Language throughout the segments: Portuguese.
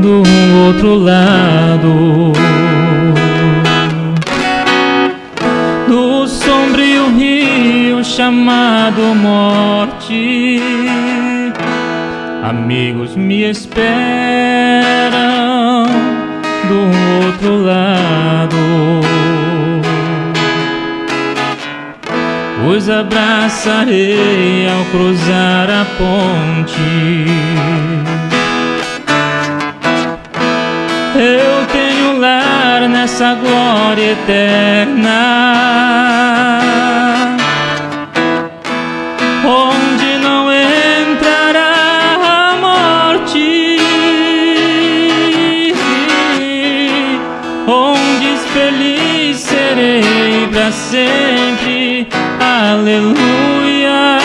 do outro lado do sombrio rio chamado morte. Amigos me esperam do outro lado. Os abraçarei ao cruzar a ponte. Eu tenho lar nessa glória eterna, onde não entrará a morte, onde feliz serei para sempre. Aleluia.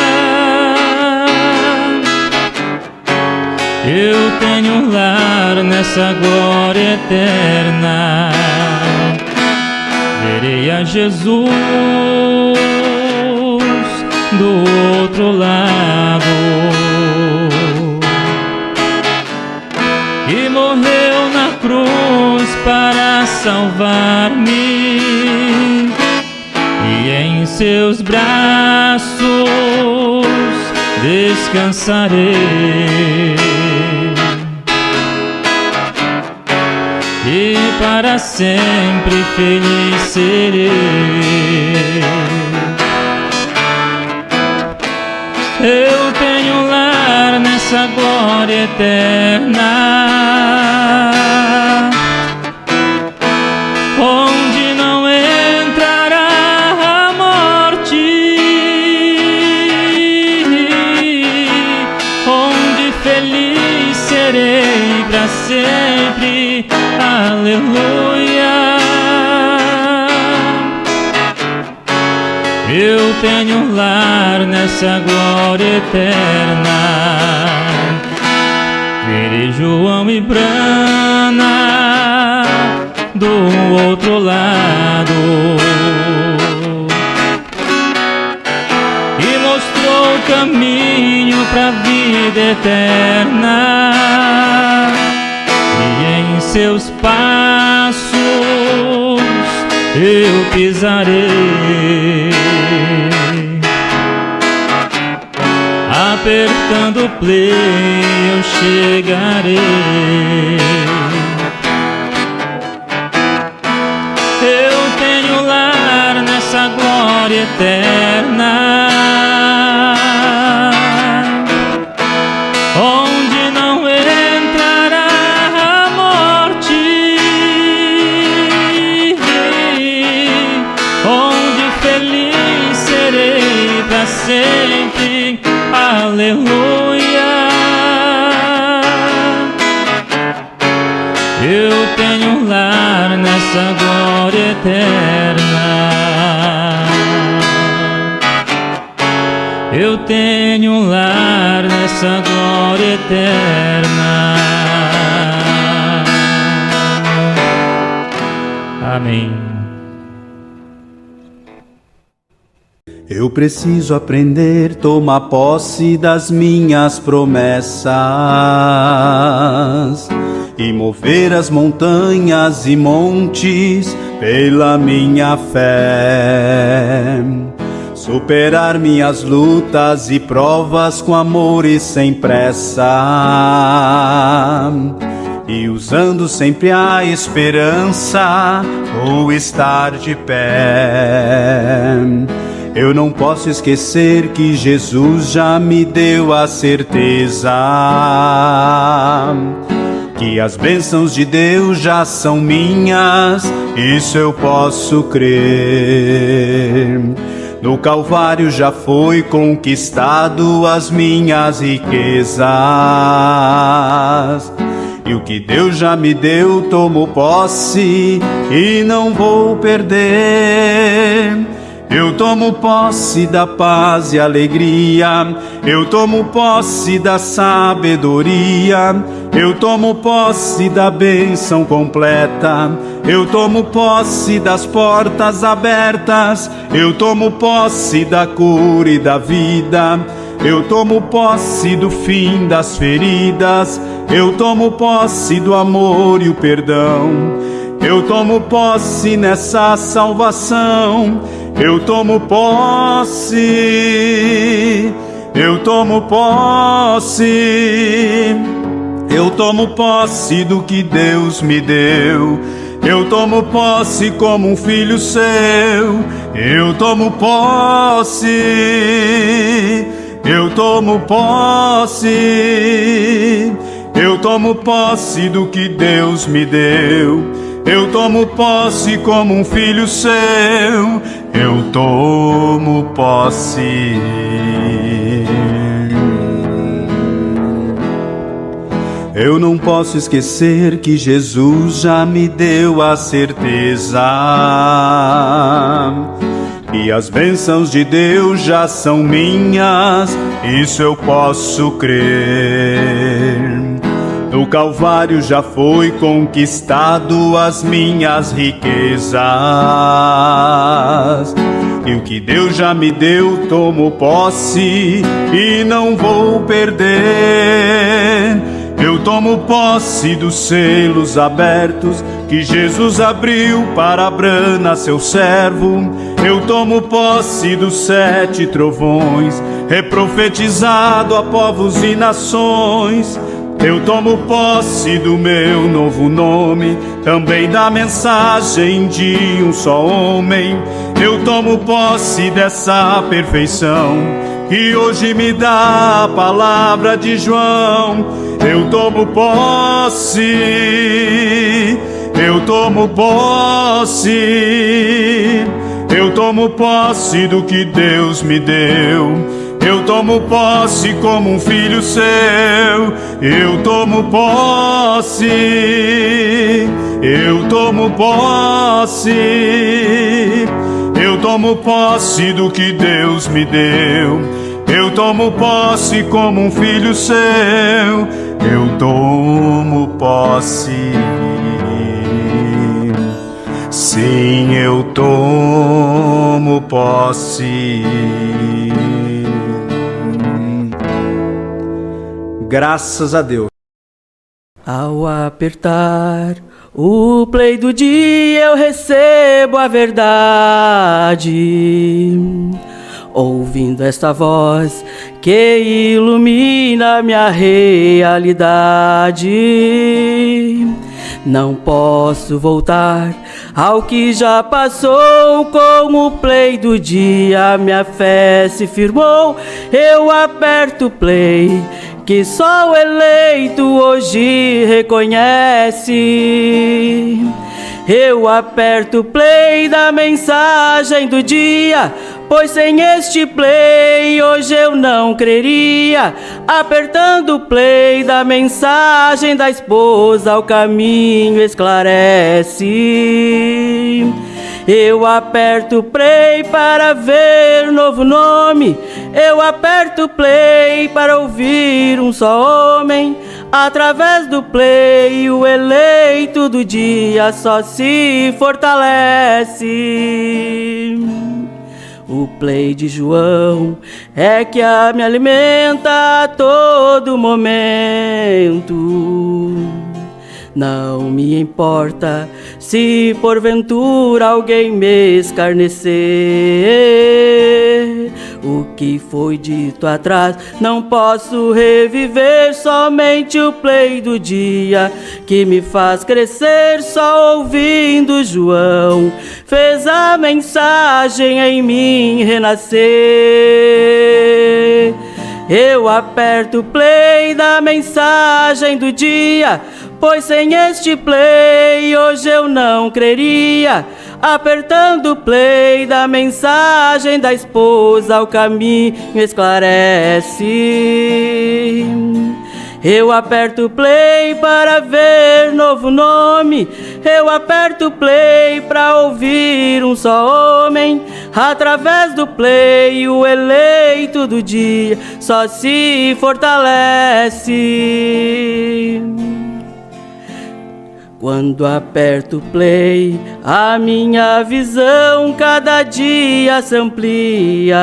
Eu tenho lar nessa glória eterna. Verei a Jesus do outro lado, que morreu na cruz para salvar-me, e em seus braços descansarei, e para sempre feliz serei. Eu tenho lar nessa glória eterna, onde não entrará a morte, onde feliz serei para sempre. Aleluia. Eu tenho lar nessa glória eterna. Verei João e Brana do outro lado, e mostrou o caminho pra vida eterna, e em seus passos eu pisarei, apertando o play eu chegarei. Eu tenho lar nessa glória eterna, onde não entrará a morte, onde feliz serei para sempre. Aleluia. Eu tenho lar nessa glória eterna. Eu tenho lar nessa glória eterna. Amém. Eu preciso aprender, tomar posse das minhas promessas e mover as montanhas e montes pela minha fé, superar minhas lutas e provas com amor e sem pressa, e usando sempre a esperança ou estar de pé. Eu não posso esquecer que Jesus já me deu a certeza que as bênçãos de Deus já são minhas, isso eu posso crer. No Calvário já foi conquistado as minhas riquezas, e o que Deus já me deu tomo posse e não vou perder. Eu tomo posse da paz e alegria, eu tomo posse da sabedoria, eu tomo posse da bênção completa, eu tomo posse das portas abertas, eu tomo posse da cura e da vida, Eu tomo posse do fim das feridas, eu tomo posse do amor e o perdão. Eu tomo posse nessa salvação, eu tomo posse, eu tomo posse, eu tomo posse do que Deus me deu. Eu tomo posse como um filho seu, eu tomo posse, eu tomo posse, eu tomo posse do que Deus me deu. Eu tomo posse como um filho seu, eu tomo posse. Eu não posso esquecer que Jesus já me deu a certeza e as bênçãos de Deus já são minhas, isso eu posso crer. No Calvário já foi conquistado as minhas riquezas, e o que Deus já me deu tomo posse e não vou perder. Eu tomo posse dos selos abertos que Jesus abriu para Abrana, seu servo. Eu tomo posse dos 7 trovões, reprofetizado a povos e nações. Eu tomo posse do meu novo nome, também da mensagem de um só homem. Eu tomo posse dessa perfeição que hoje me dá a palavra de João. Eu tomo posse, eu tomo posse, eu tomo posse do que Deus me deu. Eu tomo posse como um filho seu, eu tomo posse, eu tomo posse, eu tomo posse do que Deus me deu. Eu tomo posse como um filho seu, eu tomo posse. Sim, eu tomo posse. Graças a Deus. Ao apertar o play do dia, eu recebo a verdade, ouvindo esta voz que ilumina minha realidade. Não posso voltar ao que já passou. Com o play do dia minha fé se firmou. Eu aperto o play que só o eleito hoje reconhece. Eu aperto o play da mensagem do dia, pois sem este play hoje eu não creria. Apertando o play da mensagem da esposa, o caminho esclarece. Eu aperto o play para ver novo nome, eu aperto o play para ouvir um só homem. Através do play o eleito do dia só se fortalece. O play de João é que me alimenta a todo momento. Não me importa se porventura alguém me escarnecer. O que foi dito atrás não posso reviver. Somente o play do dia que me faz crescer. Só ouvindo João fez a mensagem em mim renascer. Eu aperto o play da mensagem do dia, pois sem este play hoje eu não creria. Apertando o play da mensagem da esposa, o caminho esclarece. Eu aperto o play para ver novo nome, eu aperto o play para ouvir um só homem. Através do play o eleito do dia só se fortalece. Quando aperto o play, a minha visão cada dia se amplia.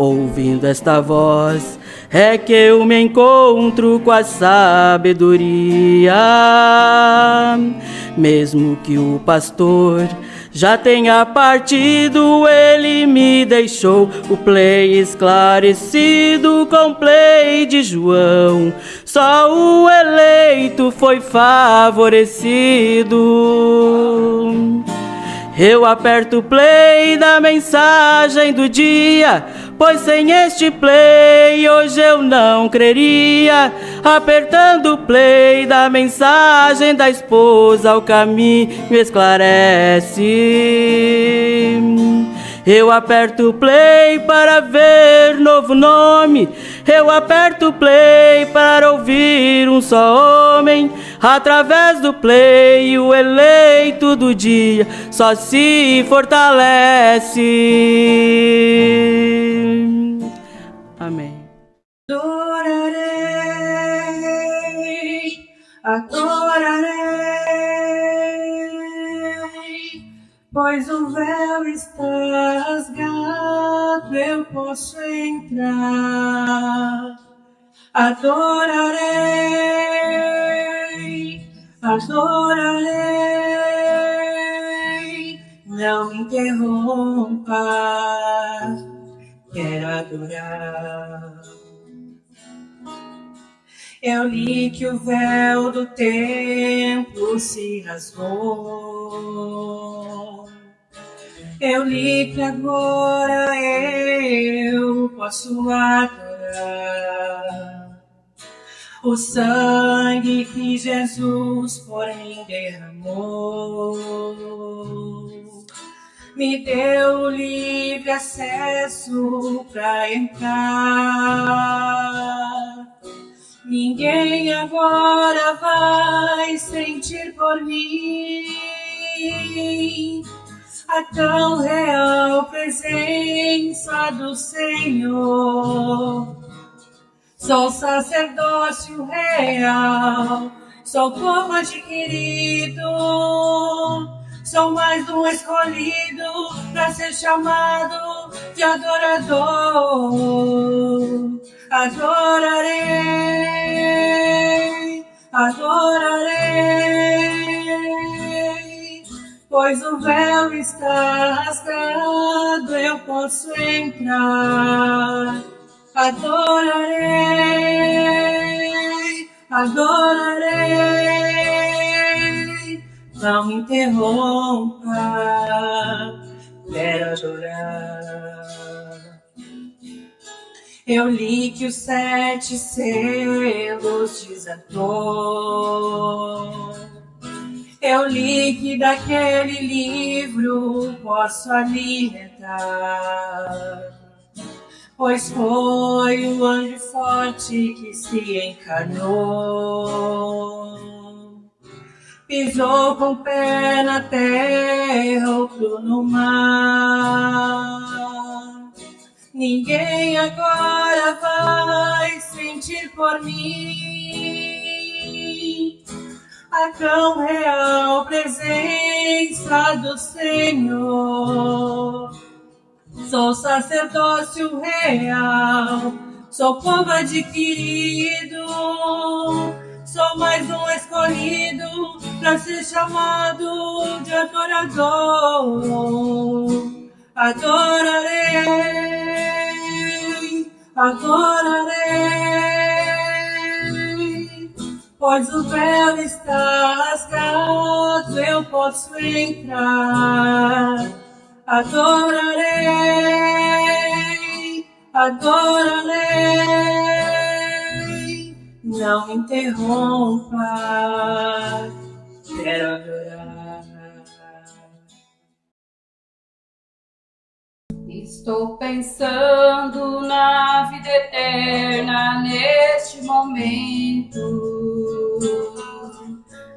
Ouvindo esta voz, é que eu me encontro com a sabedoria. Mesmo que o pastor já tenha partido, ele me deixou o play esclarecido com play de João. Só o eleito foi favorecido. Eu aperto o play da mensagem do dia, pois sem este play hoje eu não creria. Apertando o play da mensagem da esposa, o caminho esclarece. Eu aperto o play para ver novo nome. Eu aperto o play para ouvir um só homem. Através do play o eleito do dia só se fortalece. Amém. Adorarei, adorarei, pois o véu está rasgado, eu posso entrar. Adorarei, adorarei, não me interrompa, quero adorar. Eu li que o véu do templo se rasgou. Eu li que agora eu posso adorar. O sangue que Jesus, porém, derramou me deu livre acesso para entrar. Ninguém agora vai sentir por mim a tão real presença do Senhor. Sou sacerdócio real, sou povo adquirido, sou mais um escolhido para ser chamado de adorador. Adorarei, adorarei, pois o véu está rasgado, eu posso entrar. Adorarei, adorarei, não me interrompa, quero adorar. Eu li que os 7 selos desatou. Eu li que daquele livro posso alimentar. Pois foi o anjo forte que se encarnou. Pisou com o pé na terra, outro no mar. Ninguém agora vai sentir por mim a tão real presença do Senhor. Sou sacerdócio real, sou povo adquirido, sou mais um escolhido para ser chamado de adorador. Adorarei, adorarei, pois o véu está rasgado, eu posso entrar. Adorarei, adorarei, não me interrompa, quero adorar. Estou pensando na vida eterna neste momento.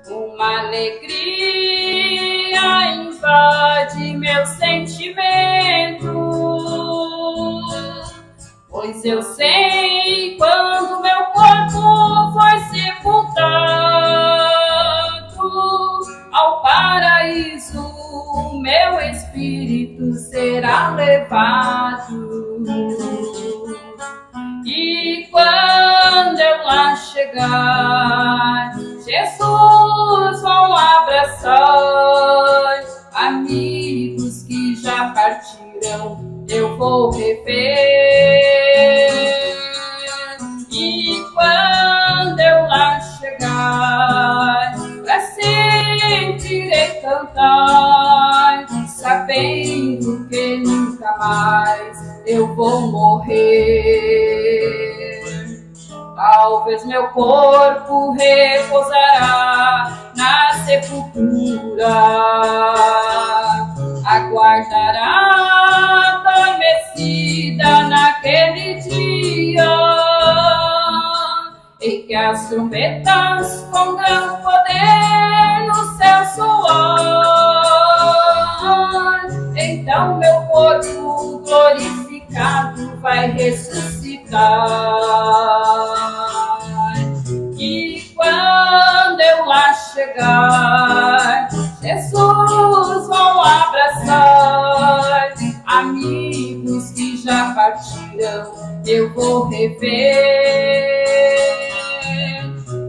Uma alegria invade meu sentimento, pois eu sei quando meu corpo foi sepultado ao paraíso, meu espírito será levado. vou rever. E quando eu lá chegar, pra sempre irei cantar, sabendo que nunca mais eu vou morrer. Talvez meu corpo repousará na sepultura, aguardará adormecida naquele dia em que as trombetas com grande poder no céu soar. Então meu corpo glorificado vai ressuscitar. E quando eu lá chegar, Jesus vão abraçar. Amigos que já partiram, eu vou rever.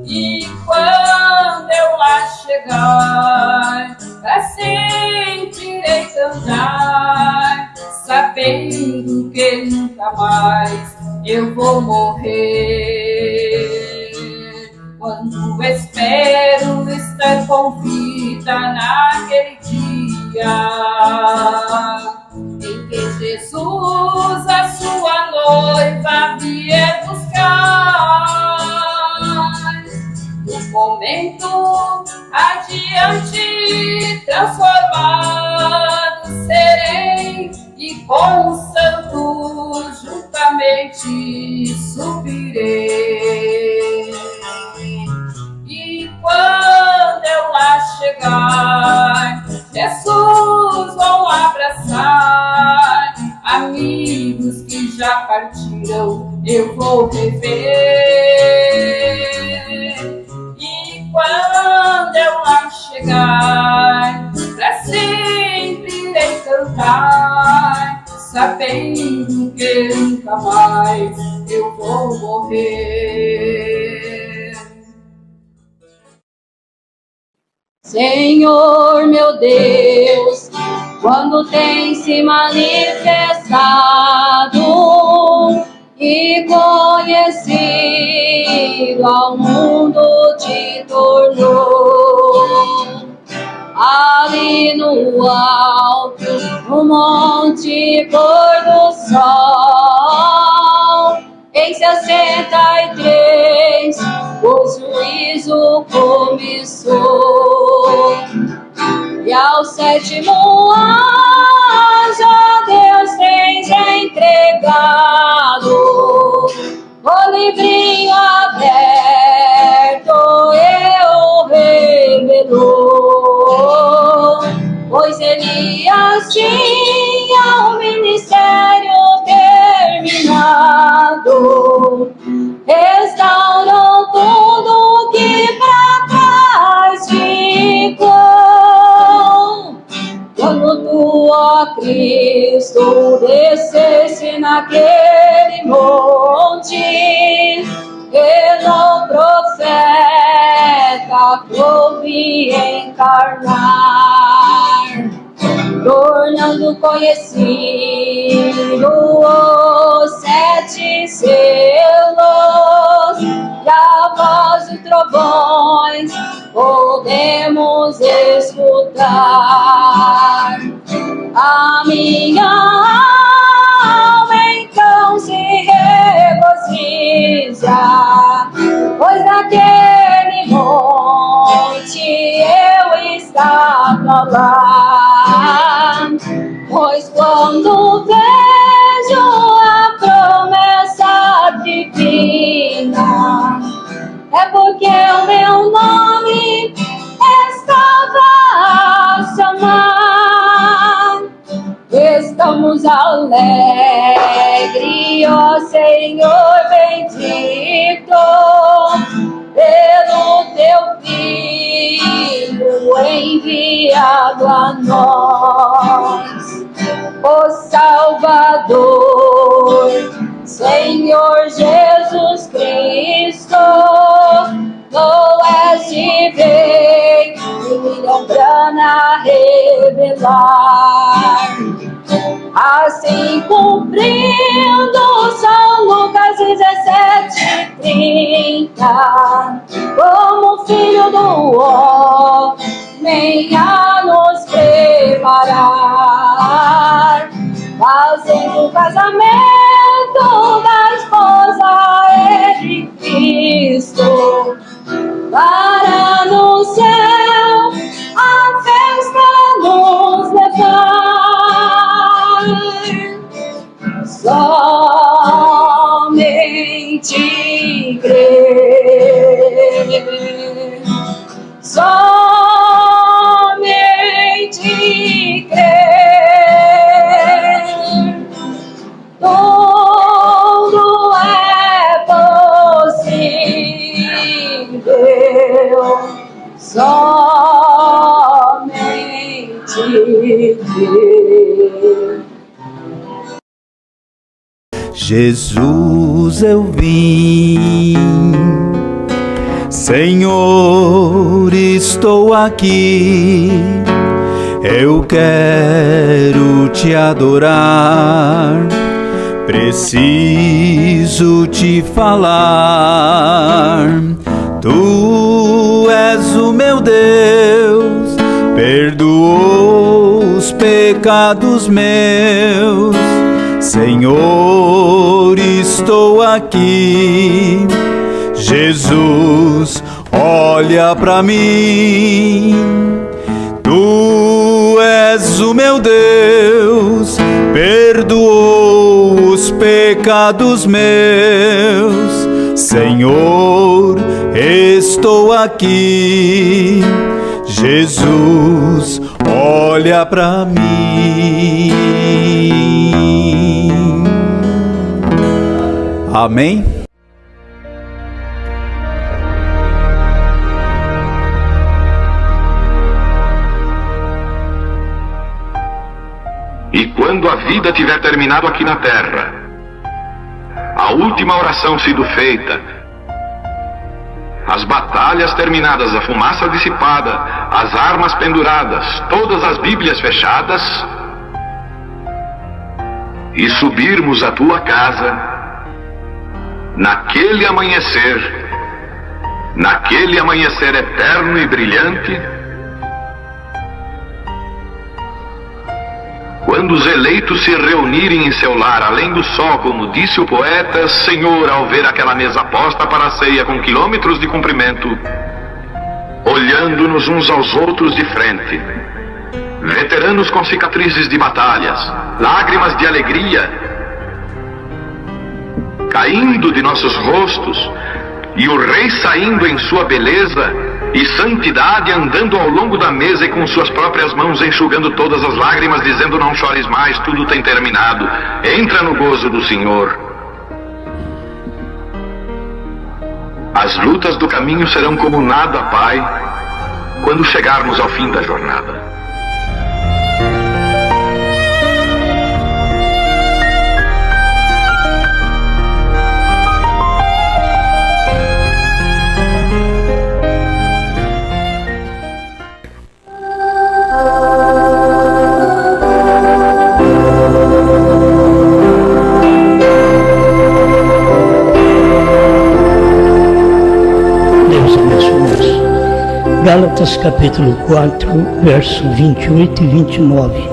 E quando eu lá chegar, pra sempre irei cantar, sabendo que nunca mais eu vou morrer. Quando espero estar com vida naquele dia em que Jesus a sua noiva vier buscar, no momento adiante transformado serei e com os santos juntamente subirei. E quando eu lá chegar, Jesus vão abraçar. Amigos que já partiram, eu vou rever. E quando eu lá chegar, pra sempre irei cantar, sabendo que nunca mais eu vou morrer. Senhor meu Deus, quando tem se manifestado e conhecido ao mundo te tornou, ali no alto, no monte pôr do sol, em 63 o juízo começou. E ao sétimo anjo a Deus tens entregado o livrinho aberto e o revelou. Pois Elias tinha o ministério terminado, restaurou tudo que pra trás ficou. Quando tu, ó Cristo, descesse naquele monte, pelo profeta houve encarnar, tornando conhecido os 7 selos, e a voz de trovões podemos escutar. A minha alma então se regozija, pois naquele monte eu estava lá. Pois quando vejo a promessa divina, é porque o meu nome estava a chamar. Estamos alegres, ó Senhor bendito, pelo teu Filho enviado a nós, o Salvador, Senhor Jesus Cristo. No oeste vem William Branham revelar assim cumprindo São Lucas 17:30, como filho do homem a nos preparar, fazendo o casamento da esposa de Cristo, para no céu a festa nos levar. Somente crer, somente crer, tudo é possível, somente crer. Jesus, eu vim, Senhor, estou aqui, eu quero te adorar, preciso te falar. Tu és o meu Deus, perdoou os pecados meus. Senhor, estou aqui. Jesus, olha pra mim. Tu és o meu Deus, perdoou os pecados meus. Senhor, estou aqui. Jesus, olha pra mim. Amém? E quando a vida tiver terminado aqui na terra, a última oração sido feita, as batalhas terminadas, a fumaça dissipada, as armas penduradas, todas as Bíblias fechadas, e subirmos à tua casa, naquele amanhecer eterno e brilhante, quando os eleitos se reunirem em seu lar, além do sol, como disse o poeta, Senhor, ao ver aquela mesa posta para a ceia com quilômetros de comprimento, olhando-nos uns aos outros de frente, veteranos com cicatrizes de batalhas, lágrimas de alegria caindo de nossos rostos, e o Rei saindo em sua beleza e santidade, andando ao longo da mesa e com suas próprias mãos enxugando todas as lágrimas, dizendo: não chores mais, tudo tem terminado, entra no gozo do Senhor. As lutas do caminho serão como nada, Pai, quando chegarmos ao fim da jornada. Gálatas capítulo 4, verso 28 e 29.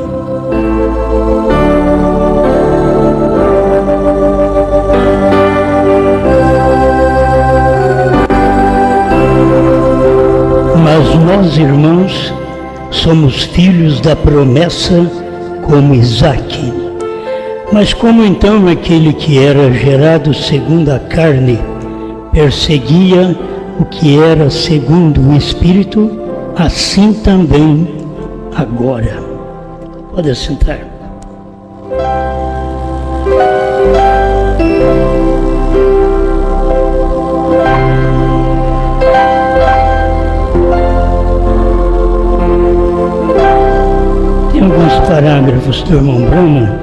Mas nós, irmãos, somos filhos da promessa como Isaque. Mas como então aquele que era gerado segundo a carne perseguia o que era segundo o Espírito, assim também agora. Pode sentar. Tem alguns parágrafos do irmão Brahma,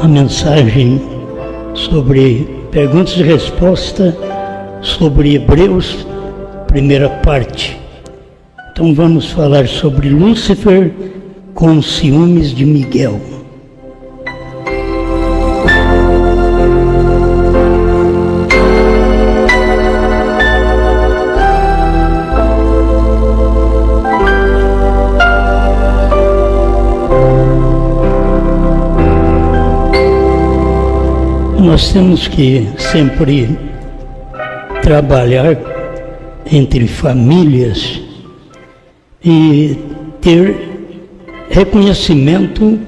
a mensagem sobre perguntas e respostas sobre Hebreus, primeira parte. Então vamos falar sobre Lúcifer com ciúmes de Miguel. nós temos que sempre trabalhar entre famílias e ter reconhecimento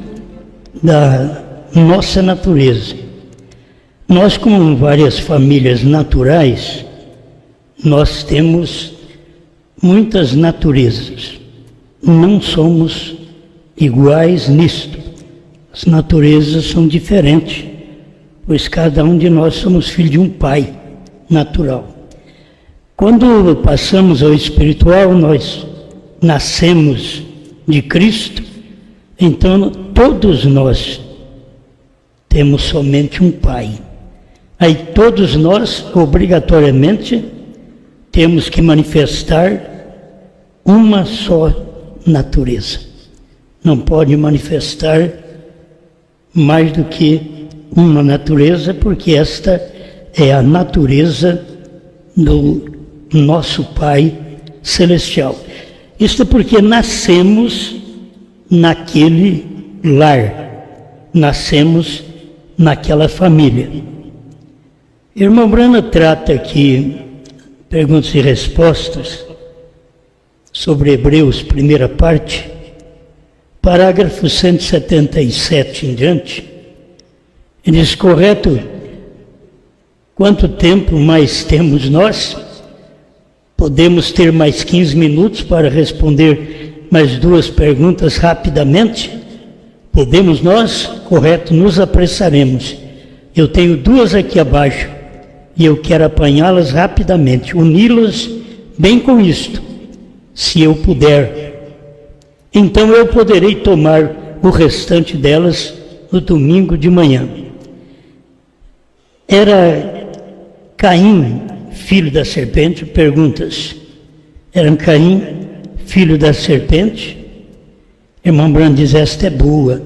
da nossa natureza. Nós, como várias famílias naturais, nós temos muitas naturezas. Não somos iguais nisto. As naturezas são diferentes, pois cada um de nós somos filho de um pai natural. Quando passamos ao espiritual, nós nascemos de Cristo, então todos nós temos somente um pai. Aí todos nós, obrigatoriamente, temos que manifestar uma só natureza. Não pode manifestar mais do que uma natureza, porque esta é a natureza do nosso Pai Celestial. Isto porque nascemos naquele lar, nascemos naquela família. Irmão Brana trata aqui perguntas e respostas sobre Hebreus, primeira parte, parágrafo 177 em diante. Ele diz: correto, quanto tempo mais temos nós? Podemos ter mais 15 minutos para responder mais duas perguntas rapidamente? Podemos nós? Correto, nos apressaremos. Eu tenho duas aqui abaixo e eu quero apanhá-las rapidamente, uni-las bem com isto, se eu puder. Então eu poderei tomar o restante delas no domingo de manhã. Era Caim, filho da serpente? Perguntas. Era Caim, filho da serpente? Irmão Brando diz: esta é boa.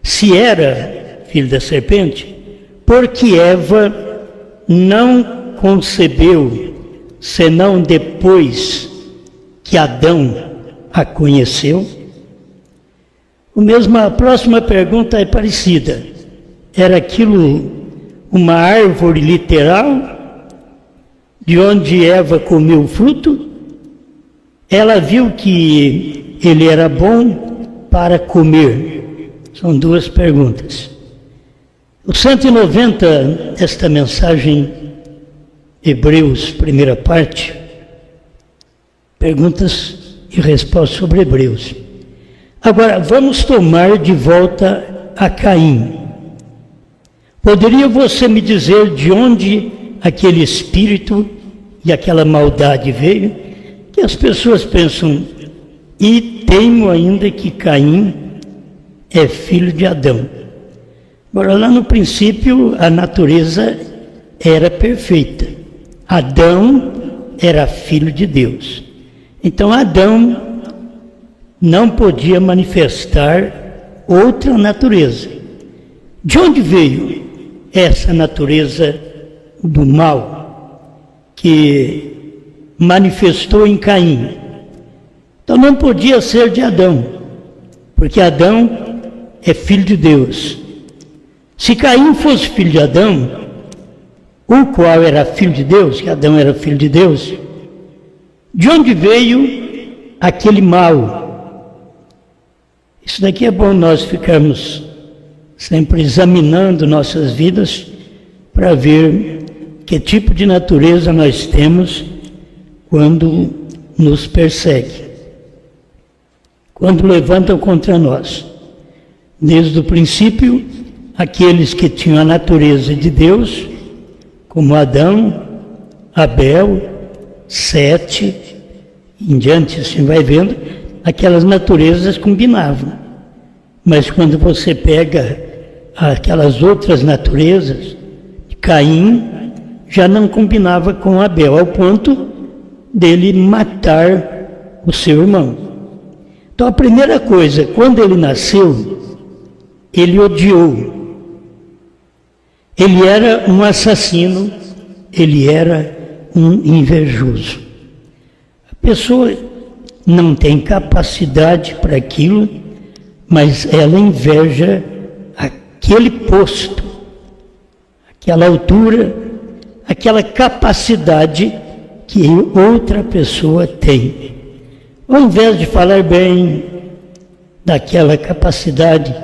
Se era filho da serpente, porque Eva não concebeu, senão depois que Adão a conheceu? A próxima pergunta é parecida. Era aquilo uma árvore literal, de onde Eva comeu o fruto? Ela viu que ele era bom para comer? São duas perguntas. O 190, esta mensagem, Hebreus, primeira parte, perguntas e respostas sobre Hebreus. Agora, vamos tomar de volta a Caim. Poderia você me dizer de onde aquele espírito e aquela maldade veio? Que as pessoas pensam, e teimo ainda que Caim é filho de Adão. Agora, lá no princípio, a natureza era perfeita. Adão era filho de Deus. Então, Adão não podia manifestar outra natureza. De onde veio essa natureza do mal que manifestou em Caim? Então, não podia ser de Adão, porque Adão é filho de Deus. Se Caim fosse filho de Adão, o qual era filho de Deus, que Adão era filho de Deus, de onde veio aquele mal? Isso daqui é bom nós ficarmos sempre examinando nossas vidas para ver que tipo de natureza nós temos quando nos persegue, quando levantam contra nós. Desde o princípio, aqueles que tinham a natureza de Deus, como Adão, Abel, Sete, em diante, assim vai vendo, aquelas naturezas combinavam. Mas quando você pega aquelas outras naturezas, Caim já não combinava com Abel, ao ponto dele matar o seu irmão. Então a primeira coisa, quando ele nasceu, ele odiou. Ele era um assassino, ele era um invejoso. A pessoa não tem capacidade para aquilo, mas ela inveja aquele posto aquela altura, aquela capacidade que outra pessoa tem. Ao invés de falar bem daquela capacidade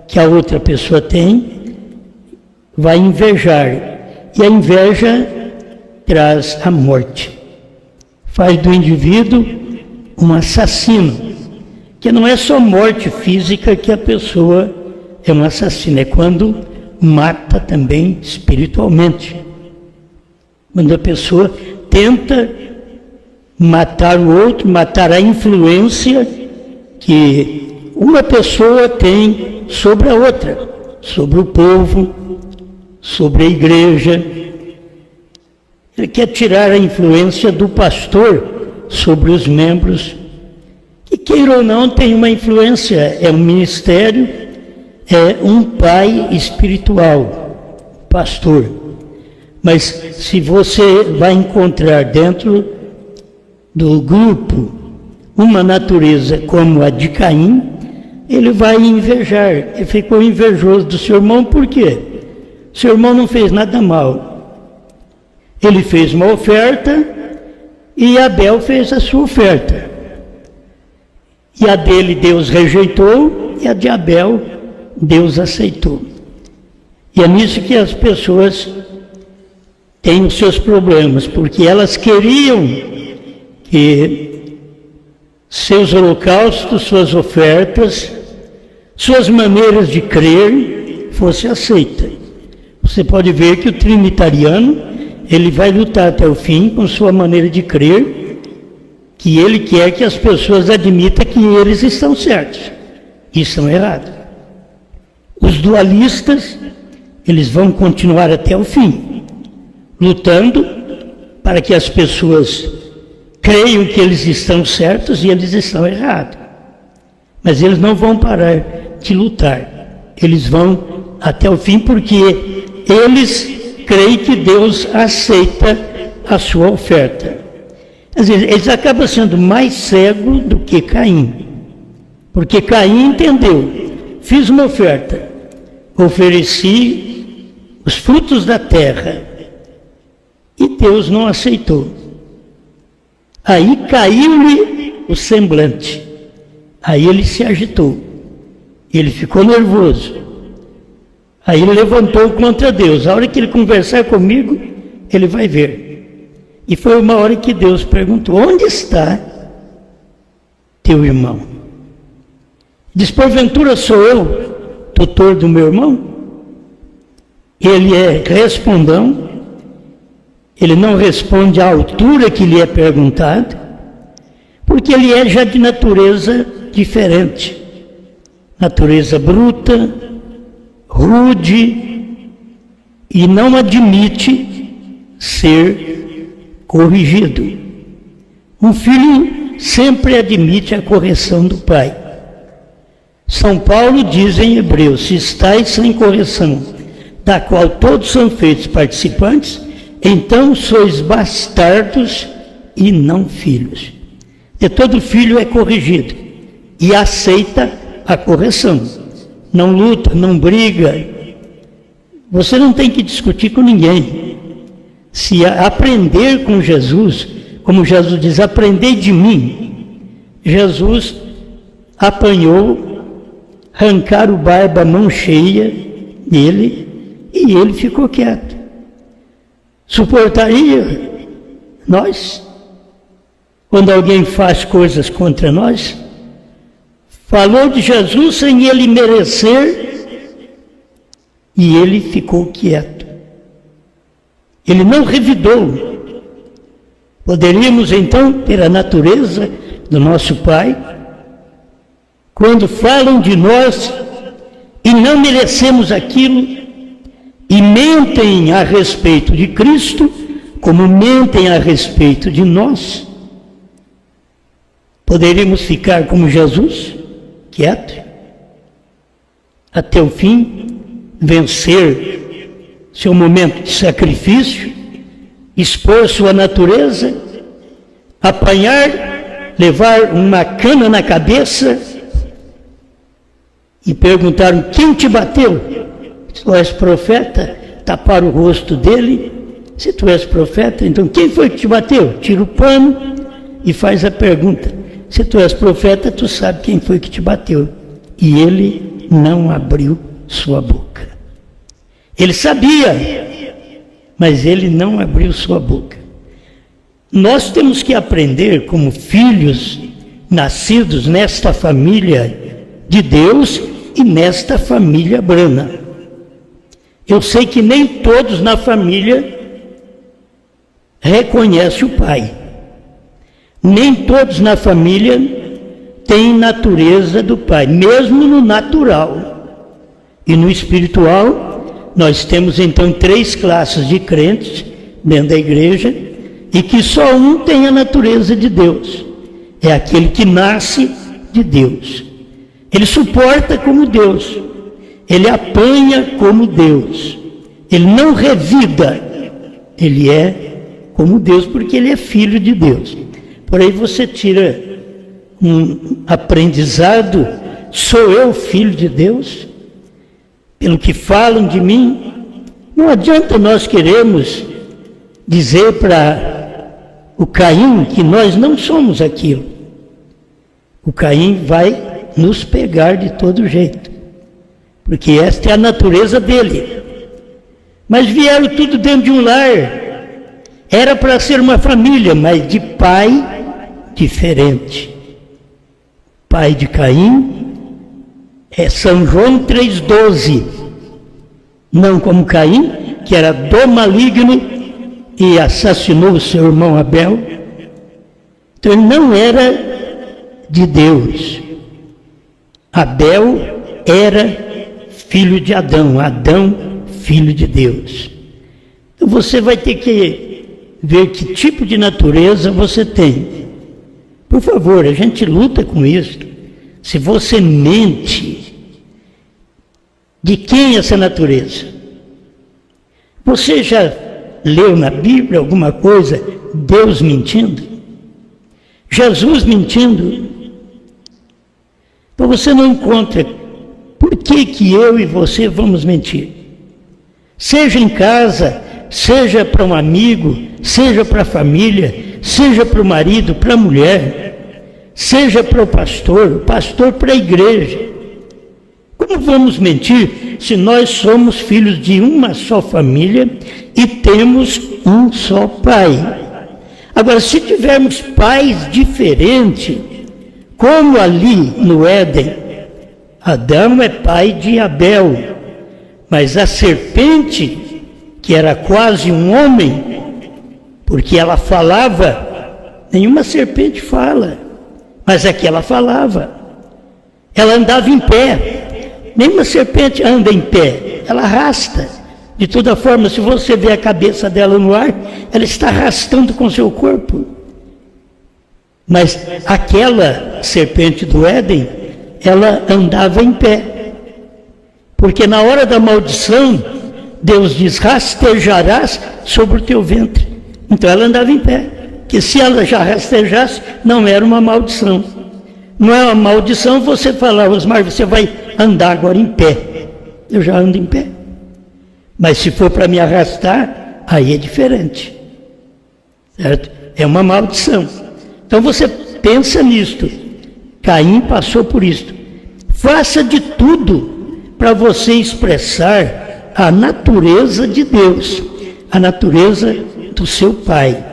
que a outra pessoa tem, vai invejar. E a inveja traz a morte. Faz do indivíduo um assassino. Que não é só morte física que a pessoa é um assassino, é quando mata também espiritualmente. Quando a pessoa tenta matar o outro, matar a influência que uma pessoa tem sobre a outra, sobre o povo, sobre a igreja. Ele quer tirar a influência do pastor sobre os membros, que queira ou não tem uma influência, é um ministério, é um pai espiritual, pastor. Mas se você vai encontrar dentro do grupo uma natureza como a de Caim, ele vai invejar. Ele ficou invejoso do seu irmão, por quê? Seu irmão não fez nada mal. Ele fez uma oferta e Abel fez a sua oferta. E a dele Deus rejeitou e a de Abel Deus aceitou. E é nisso que as pessoas têm os seus problemas, porque elas queriam que seus holocaustos, suas ofertas, suas maneiras de crer fossem aceitas. Você pode ver que o trinitariano, ele vai lutar até o fim com sua maneira de crer, que ele quer que as pessoas admitam que eles estão certos e estão errados. Os dualistas, eles vão continuar até o fim, lutando para que as pessoas creiam que eles estão certos e eles estão errados. Mas eles não vão parar de lutar. Eles vão até o fim porque eles creem que Deus aceita a sua oferta. Às vezes, eles acabam sendo mais cegos do que Caim. Porque Caim entendeu, fiz uma oferta, ofereci os frutos da terra e Deus não aceitou. Aí caiu-lhe o semblante, aí ele se agitou, ele ficou nervoso, aí ele levantou contra Deus. A hora que ele conversar comigo, ele vai ver. E foi uma hora que Deus perguntou, onde está teu irmão? Diz, porventura sou eu, tutor do meu irmão? Ele é respondão, ele não responde à altura que lhe é perguntado, porque ele é já de natureza diferente, natureza bruta, rude, e não admite ser corrigido. Um filho sempre admite a correção do pai. São Paulo diz em Hebreus, se estáis sem correção, da qual todos são feitos participantes, então sois bastardos e não filhos. E todo filho é corrigido e aceita a correção. Não luta, não briga. Você não tem que discutir com ninguém. Se aprender com Jesus, como Jesus diz, aprendei de mim. Jesus apanhou, arrancaram o barba, a mão cheia dele, e ele ficou quieto. Suportaria nós, quando alguém faz coisas contra nós? Falou de Jesus sem ele merecer, e ele ficou quieto. Ele não revidou. Poderíamos então ter a natureza do nosso Pai, quando falam de nós e não merecemos aquilo, e mentem a respeito de Cristo, como mentem a respeito de nós. Poderíamos ficar como Jesus, quieto, até o fim, vencer seu momento de sacrifício, expor sua natureza, apanhar, levar uma cana na cabeça e perguntaram, quem te bateu? Tu és profeta? taparam o rosto dele. Se tu és profeta, então quem foi que te bateu? Tira o pano e faz a pergunta. Se tu és profeta, tu sabe quem foi que te bateu. E ele não abriu sua boca. Ele sabia, mas ele não abriu sua boca. Nós temos que aprender como filhos nascidos nesta família de Deus e nesta família Brana. Eu sei que nem todos na família reconhecem o pai. Nem todos na família têm natureza do pai, mesmo no natural. E no espiritual, nós temos então 3 classes de crentes dentro da igreja, e que só um tem a natureza de Deus. É aquele que nasce de Deus. Ele suporta como Deus. Ele apanha como Deus. Ele não revida. Ele é como Deus, porque ele é filho de Deus. Por aí você tira um aprendizado: sou eu filho de Deus? Pelo que falam de mim? Não adianta nós queremos dizer para o Caim que nós não somos aquilo. O Caim vai nos pegar de todo jeito, porque esta é a natureza dele. Mas vieram tudo dentro de um lar. Era para ser uma família, mas de pai diferente. Pai de Caim é São João 3,12. Não como Caim, que era do maligno e assassinou o seu irmão Abel. Então ele não era de Deus. Abel era filho de Adão, Adão filho de Deus. Então você vai ter que ver que tipo de natureza você tem. Por favor, a gente luta com isso. Se você mente, de quem é essa natureza? Você já leu na Bíblia alguma coisa, Deus mentindo? Jesus mentindo? Então você não encontra. Por que eu e você vamos mentir? Seja em casa, seja para um amigo, seja para a família, seja para o marido, para a mulher, seja para o pastor para a igreja. Como vamos mentir se nós somos filhos de uma só família e temos um só pai? Agora, se tivermos pais diferentes, como ali no Éden, Adão é pai de Abel, mas a serpente, que era quase um homem, porque ela falava, nenhuma serpente fala, mas aqui ela falava, ela andava em pé. Nenhuma serpente anda em pé, ela arrasta. De toda forma, se você vê a cabeça dela no ar, ela está arrastando com seu corpo. Mas aquela serpente do Éden, ela andava em pé. Porque na hora da maldição, Deus diz: rastejarás sobre o teu ventre. Então ela andava em pé. Que se ela já rastejasse, não era uma maldição. Não é uma maldição você falar: Osmar, você vai andar agora em pé. Eu já ando em pé. Mas se for para me arrastar, aí é diferente. Certo? É uma maldição. Então você pensa nisto. Caim passou por isto. Faça de tudo para você expressar a natureza de Deus, a natureza do seu Pai.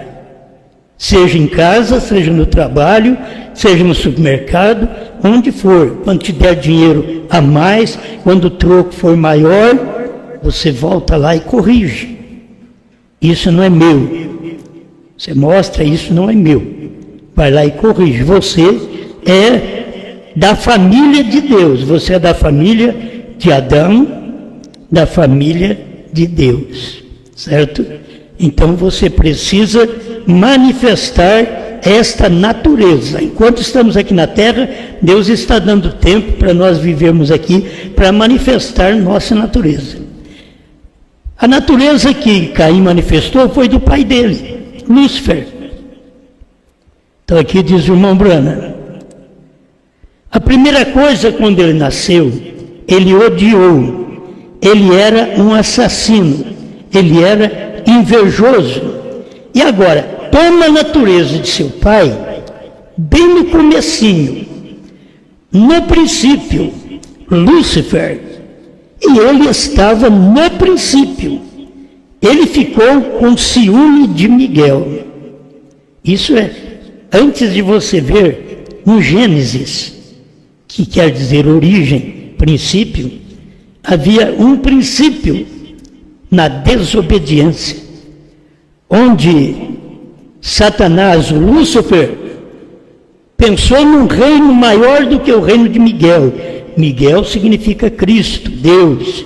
Seja em casa, seja no trabalho, seja no supermercado, onde for. Quando te der dinheiro a mais, quando o troco for maior, você volta lá e corrige. Isso não é meu. Você mostra: isso não é meu. Vai lá e corrige. Você é da família de Deus. Você é da família de Adão, da família de Deus. Certo? Então você precisa manifestar esta natureza. Enquanto estamos aqui na terra, Deus está dando tempo para nós vivermos aqui, para manifestar nossa natureza. A natureza que Caim manifestou foi do pai dele, Lúcifer. Então aqui diz o irmão Brana: a primeira coisa, quando ele nasceu, ele odiou. Ele era um assassino. ele era invejoso. E agora, toma a natureza de seu pai, bem no comecinho, no princípio, Lúcifer, e ele estava no princípio. Ele ficou com ciúme de Miguel. Isso é antes de você ver no Gênesis, que quer dizer origem, princípio, havia um princípio na desobediência, onde Satanás, o Lúcifer, pensou num reino maior do que o reino de Miguel. Miguel significa Cristo, Deus,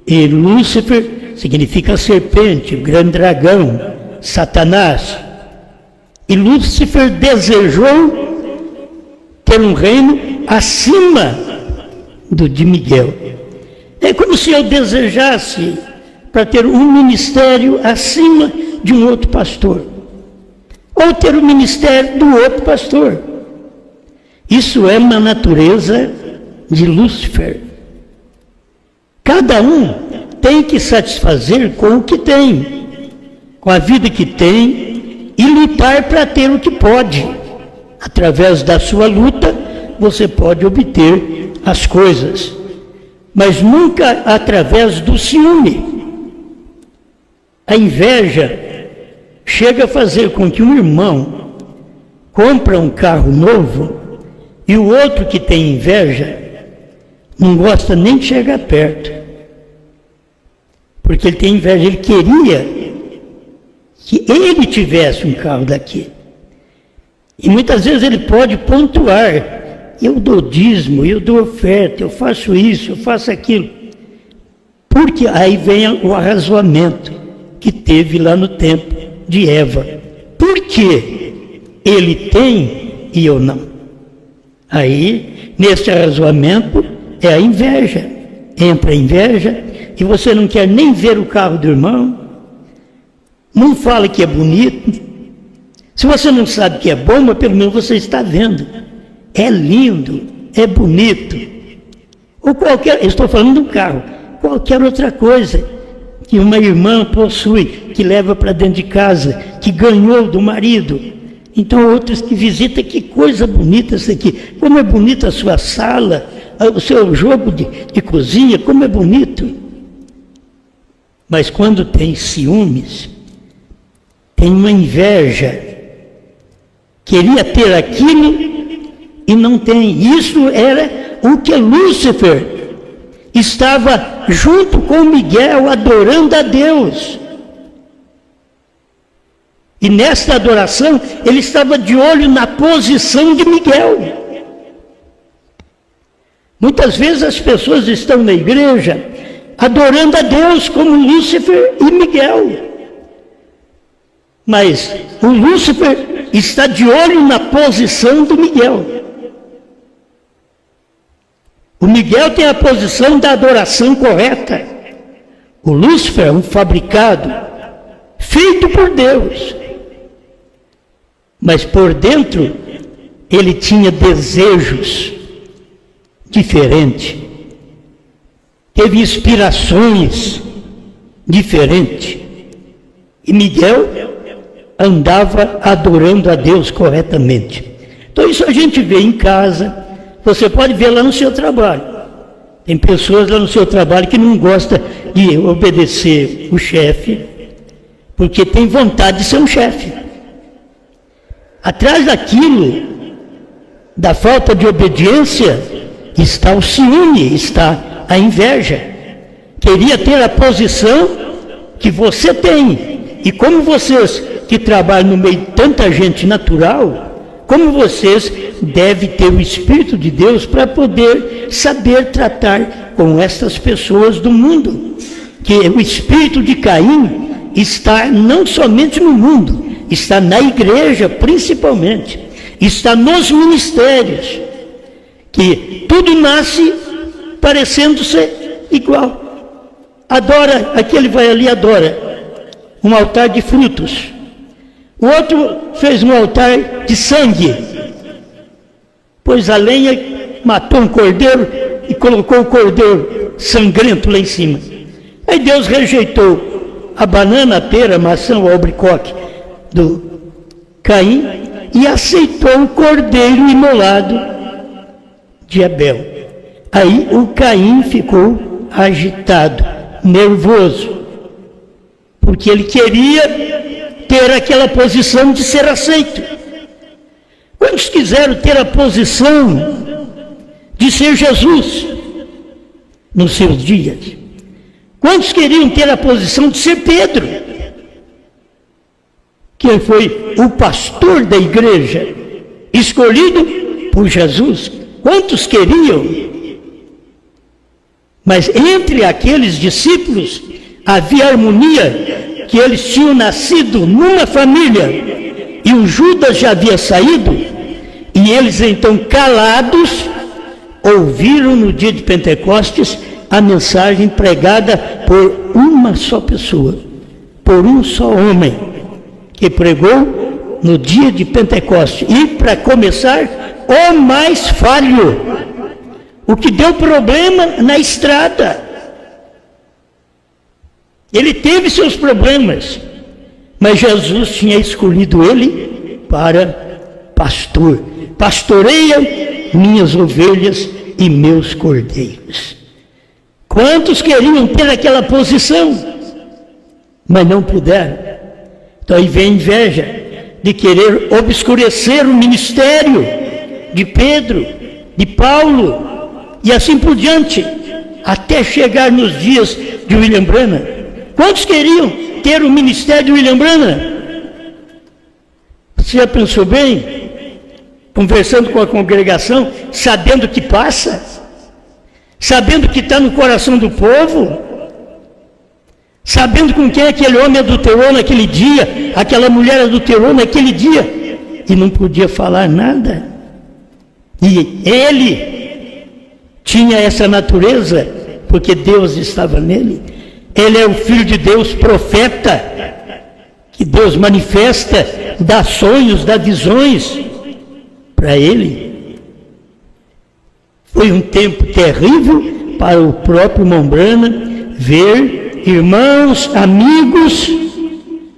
e Lúcifer significa serpente, o grande dragão, Satanás. E Lúcifer desejou ter um reino acima do de Miguel. É como se eu desejasse para ter um ministério acima de um outro pastor, ou ter o ministério do outro pastor. Isso é uma natureza de Lúcifer. Cada um tem que satisfazer com o que tem, com a vida que tem, e lutar para ter o que pode. Através da sua luta, você pode obter as coisas, mas nunca através do ciúme. A inveja chega a fazer com que um irmão compre um carro novo e o outro que tem inveja não gosta nem de chegar perto, porque ele tem inveja. Ele queria que ele tivesse um carro daqui. E muitas vezes ele pode pontuar: eu dou dízimo, eu dou oferta, eu faço isso, eu faço aquilo. Porque aí vem o arrazoamento que teve lá no tempo de Eva. Por que ele tem e eu não? Aí, nesse arrazoamento, é a inveja. Entra a inveja e você não quer nem ver o carro do irmão, não fala que é bonito. Se você não sabe que é bom, mas pelo menos você está vendo. É lindo, é bonito. Ou qualquer, eu estou falando do carro, qualquer outra coisa que uma irmã possui, que leva para dentro de casa, que ganhou do marido. Então outros que visitam, que coisa bonita isso aqui, como é bonita a sua sala, o seu jogo de cozinha, como é bonito. Mas quando tem ciúmes, tem uma inveja, queria ter aquilo e não tem. Isso era o que Lúcifer estava junto com Miguel adorando a Deus. E nesta adoração ele estava de olho na posição de Miguel. Muitas vezes as pessoas estão na igreja adorando a Deus como Lúcifer e Miguel. Mas o Lúcifer está de olho na posição do Miguel. O Miguel tem a posição da adoração correta. O Lúcifer é um fabricado, feito por Deus. Mas por dentro, ele tinha desejos diferentes. Teve inspirações diferentes. E Miguel andava adorando a Deus corretamente. Então isso a gente vê em casa, você pode ver lá no seu trabalho. Tem pessoas lá no seu trabalho que não gostam de obedecer o chefe, porque tem vontade de ser um chefe. Atrás daquilo, da falta de obediência, está o ciúme, está a inveja. Queria ter a posição que você tem. E como vocês que trabalham no meio de tanta gente natural, como vocês devem ter o Espírito de Deus para poder saber tratar com essas pessoas do mundo. Que o espírito de Caim está não somente no mundo, está na igreja principalmente, está nos ministérios, que tudo nasce parecendo ser igual. Adora, aquele vai ali adora um altar de frutos, o outro fez um altar de sangue, pôs a lenha, matou um cordeiro e colocou o cordeiro sangrento lá em cima. Aí Deus rejeitou a banana, a pera, a maçã, o albaricoque do Caim e aceitou o cordeiro imolado de Abel. Aí o Caim ficou agitado, nervoso, porque ele queria ter aquela posição de ser aceito. Quantos quiseram ter a posição de ser Jesus nos seus dias? Quantos queriam ter a posição de ser Pedro, que foi o pastor da igreja, escolhido por Jesus? Quantos queriam? Mas entre aqueles discípulos havia harmonia, que eles tinham nascido numa família e o Judas já havia saído, e eles então calados ouviram no dia de Pentecostes a mensagem pregada por uma só pessoa, por um só homem, que pregou no dia de Pentecostes. E para começar, o mais falho, o que deu problema na estrada. Ele teve seus problemas, mas Jesus tinha escolhido ele para pastor. Pastoreia minhas ovelhas e meus cordeiros. Quantos queriam ter aquela posição, mas não puderam? Então aí vem a inveja de querer obscurecer o ministério de Pedro, de Paulo, e assim por diante, até chegar nos dias de William Branham. Quantos queriam ter o ministério de William Branham? Você já pensou bem? Conversando com a congregação, sabendo o que passa, sabendo o que está no coração do povo, sabendo com quem aquele homem adulterou naquele dia, aquela mulher adulterou naquele dia, e não podia falar nada. E ele tinha essa natureza, porque Deus estava nele. Ele é o Filho de Deus, profeta, que Deus manifesta, dá sonhos, dá visões para ele. Foi um tempo terrível para o próprio irmão Branham ver irmãos, amigos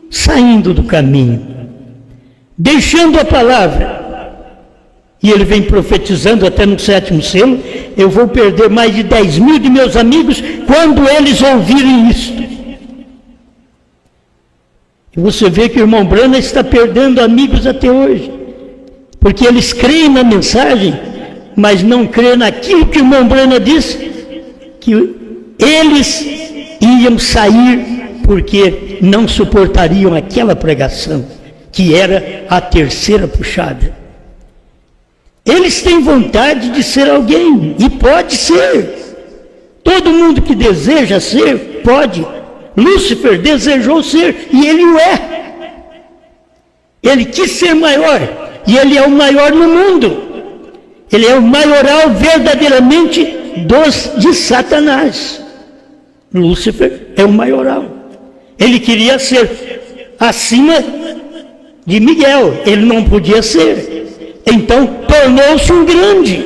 saindo do caminho, deixando a palavra. E ele vem profetizando até no 7º selo: eu vou perder mais de 10.000 de meus amigos quando eles ouvirem isto. E você vê que o irmão Branham está perdendo amigos até hoje, porque eles creem na mensagem, mas não creem naquilo que o irmão Branham disse, que eles iam sair porque não suportariam aquela pregação, que era a terceira puxada. Eles têm vontade de ser alguém, e pode ser. Todo mundo que deseja ser, pode. Lúcifer desejou ser, e ele o é. Ele quis ser maior, e ele é o maior no mundo. Ele é o maioral verdadeiramente de Satanás. Lúcifer é o maioral. Ele queria ser acima de Miguel, ele não podia ser. Então tornou-se um grande,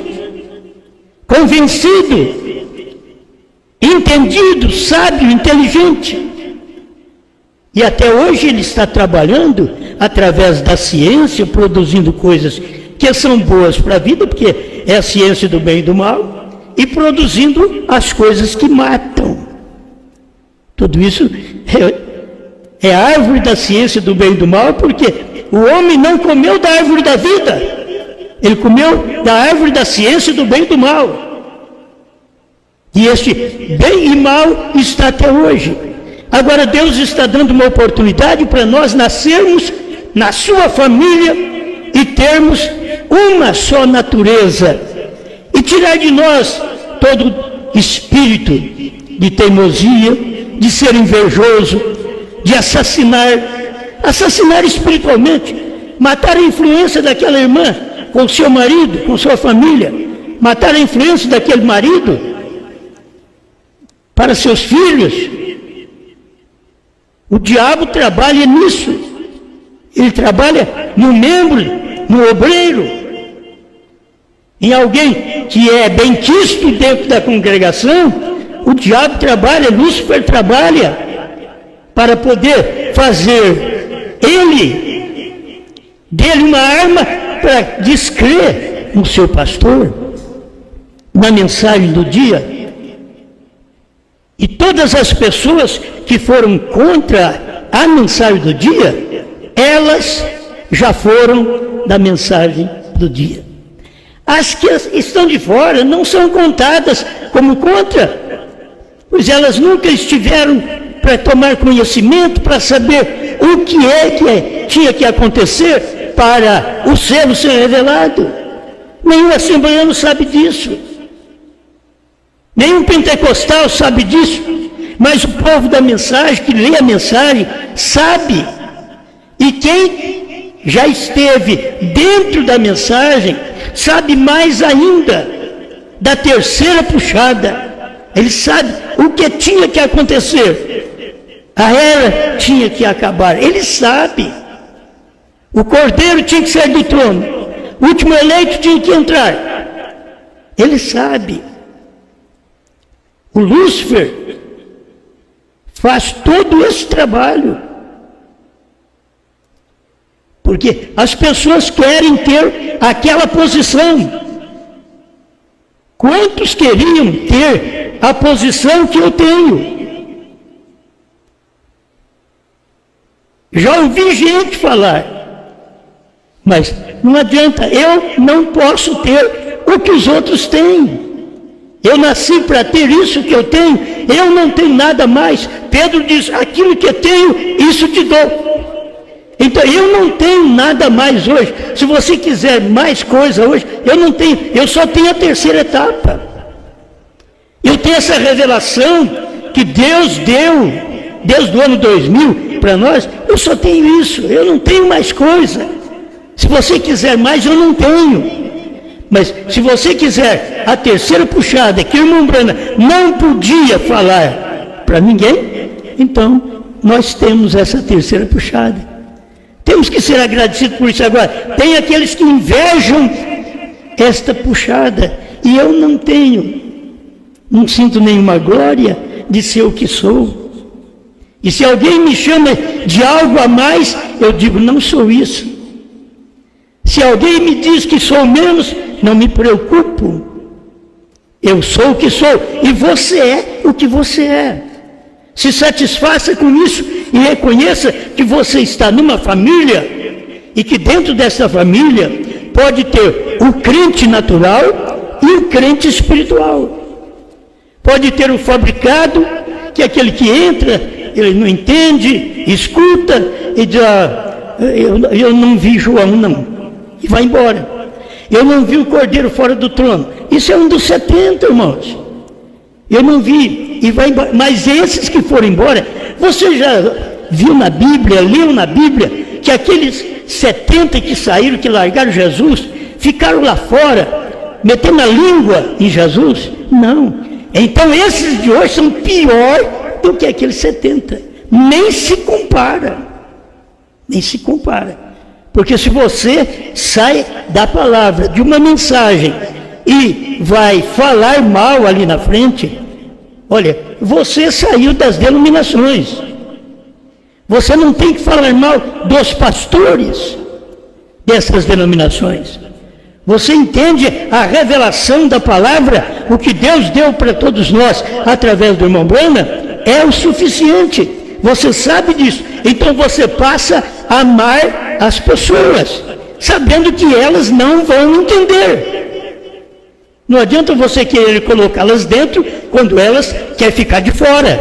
convencido, entendido, sábio, inteligente. E até hoje ele está trabalhando através da ciência, produzindo coisas que são boas para a vida, porque é a ciência do bem e do mal, e produzindo as coisas que matam. Tudo isso é a árvore da ciência do bem e do mal, porque o homem não comeu da árvore da vida. Ele comeu da árvore da ciência do bem e do mal. E este bem e mal está até hoje. Agora Deus está dando uma oportunidade para nós nascermos na sua família e termos uma só natureza. E tirar de nós todo espírito de teimosia, de ser invejoso, de assassinar espiritualmente, matar a influência daquela irmã com seu marido, com sua família, matar a influência daquele marido para seus filhos. O diabo trabalha nisso. Ele trabalha no membro, no obreiro, em alguém que é bem quisto dentro da congregação. O diabo trabalha, Lúcifer trabalha para poder fazer dele uma arma para descrer no seu pastor, na mensagem do dia. E todas as pessoas que foram contra a mensagem do dia, elas já foram da mensagem do dia. As que estão de fora não são contadas como contra, pois elas nunca estiveram para tomar conhecimento, para saber o que tinha que acontecer para o selo ser revelado. Nenhum assembleano sabe disso, nenhum pentecostal sabe disso, mas o povo da mensagem, que lê a mensagem, sabe. E quem já esteve dentro da mensagem sabe mais ainda da terceira puxada. Ele sabe o que tinha que acontecer. A era tinha que acabar. Ele sabe. O cordeiro tinha que sair do trono. O último eleito tinha que entrar. Ele sabe. O Lúcifer faz todo esse trabalho. Porque as pessoas querem ter aquela posição. Quantos queriam ter a posição que eu tenho? Já ouvi gente falar, mas não adianta, eu não posso ter o que os outros têm. Eu nasci para ter isso que eu tenho, eu não tenho nada mais. Pedro diz, aquilo que eu tenho, isso te dou. Então, eu não tenho nada mais hoje. Se você quiser mais coisa hoje, eu não tenho, eu só tenho a terceira etapa. Eu tenho essa revelação que Deus deu, desde o ano 2000 para nós, eu só tenho isso, eu não tenho mais coisa. Se você quiser mais, eu não tenho. Mas se você quiser a terceira puxada, que o irmão Brana não podia falar para ninguém, então nós temos essa terceira puxada. Temos que ser agradecidos por isso. Agora, tem aqueles que invejam esta puxada, e eu não tenho, não sinto nenhuma glória de ser o que sou. E se alguém me chama de algo a mais, eu digo, não sou isso. Se alguém me diz que sou menos, não me preocupo. Eu sou o que sou, e você é o que você é. Se satisfaça com isso e reconheça que você está numa família e que dentro dessa família pode ter o crente natural e o crente espiritual. Pode ter o fabricado, que é aquele que entra, ele não entende, escuta e diz, eu não vi João não, e vai embora. Eu não vi o cordeiro fora do trono. Isso é um dos 70, irmãos. Eu não vi, e vai embora. Mas esses que foram embora, você já viu na Bíblia, leu na Bíblia, que aqueles 70 que saíram, que largaram Jesus, ficaram lá fora, metendo a língua em Jesus? Não. Então esses de hoje são pior do que aqueles 70. Nem se compara. Nem se compara. Porque se você sai da palavra, de uma mensagem, e vai falar mal ali na frente, olha, você saiu das denominações. Você não tem que falar mal dos pastores dessas denominações. Você entende a revelação da palavra, o que Deus deu para todos nós através do irmão Brana, é o suficiente. Você sabe disso. Então você passa a amar as pessoas, sabendo que elas não vão entender. Não adianta você querer colocá-las dentro quando elas querem ficar de fora.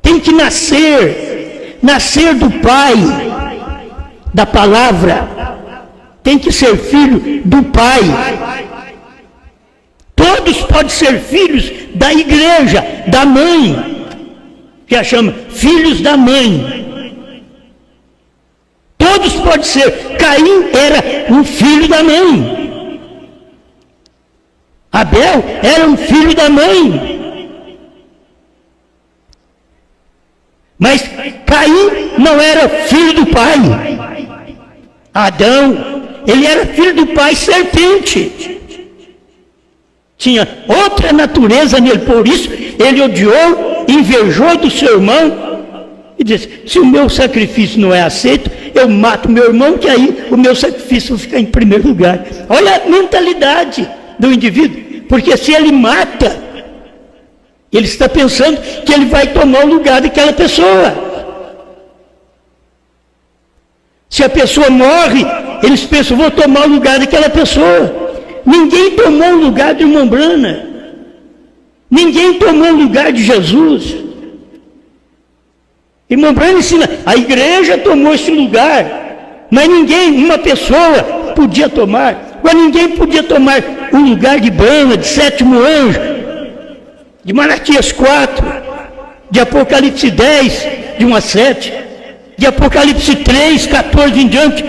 Tem que nascer do Pai, da palavra. Tem que ser filho do Pai. Todos podem ser filhos da igreja, da mãe, que a chama filhos da mãe. Todos podem ser. Caim era um filho da mãe. Abel era um filho da mãe. Mas Caim não era filho do pai. Adão, ele era filho do pai serpente. Tinha outra natureza nele, por isso ele odiou, invejou do seu irmão E diz, se o meu sacrifício não é aceito, eu mato meu irmão, que aí o meu sacrifício vai ficar em primeiro lugar. Olha a mentalidade do indivíduo, porque se ele mata, ele está pensando que ele vai tomar o lugar daquela pessoa. Se a pessoa morre, eles pensam, vou tomar o lugar daquela pessoa. Ninguém tomou o lugar do irmão Brana. Ninguém tomou o lugar de Jesus. Irmão Brana ensina, a igreja tomou esse lugar, mas ninguém, uma pessoa podia tomar. Mas ninguém podia tomar o lugar de Brana, de sétimo anjo, de Malaquias 4, de Apocalipse 10, de 1 a 7, de Apocalipse 3, 14 em diante,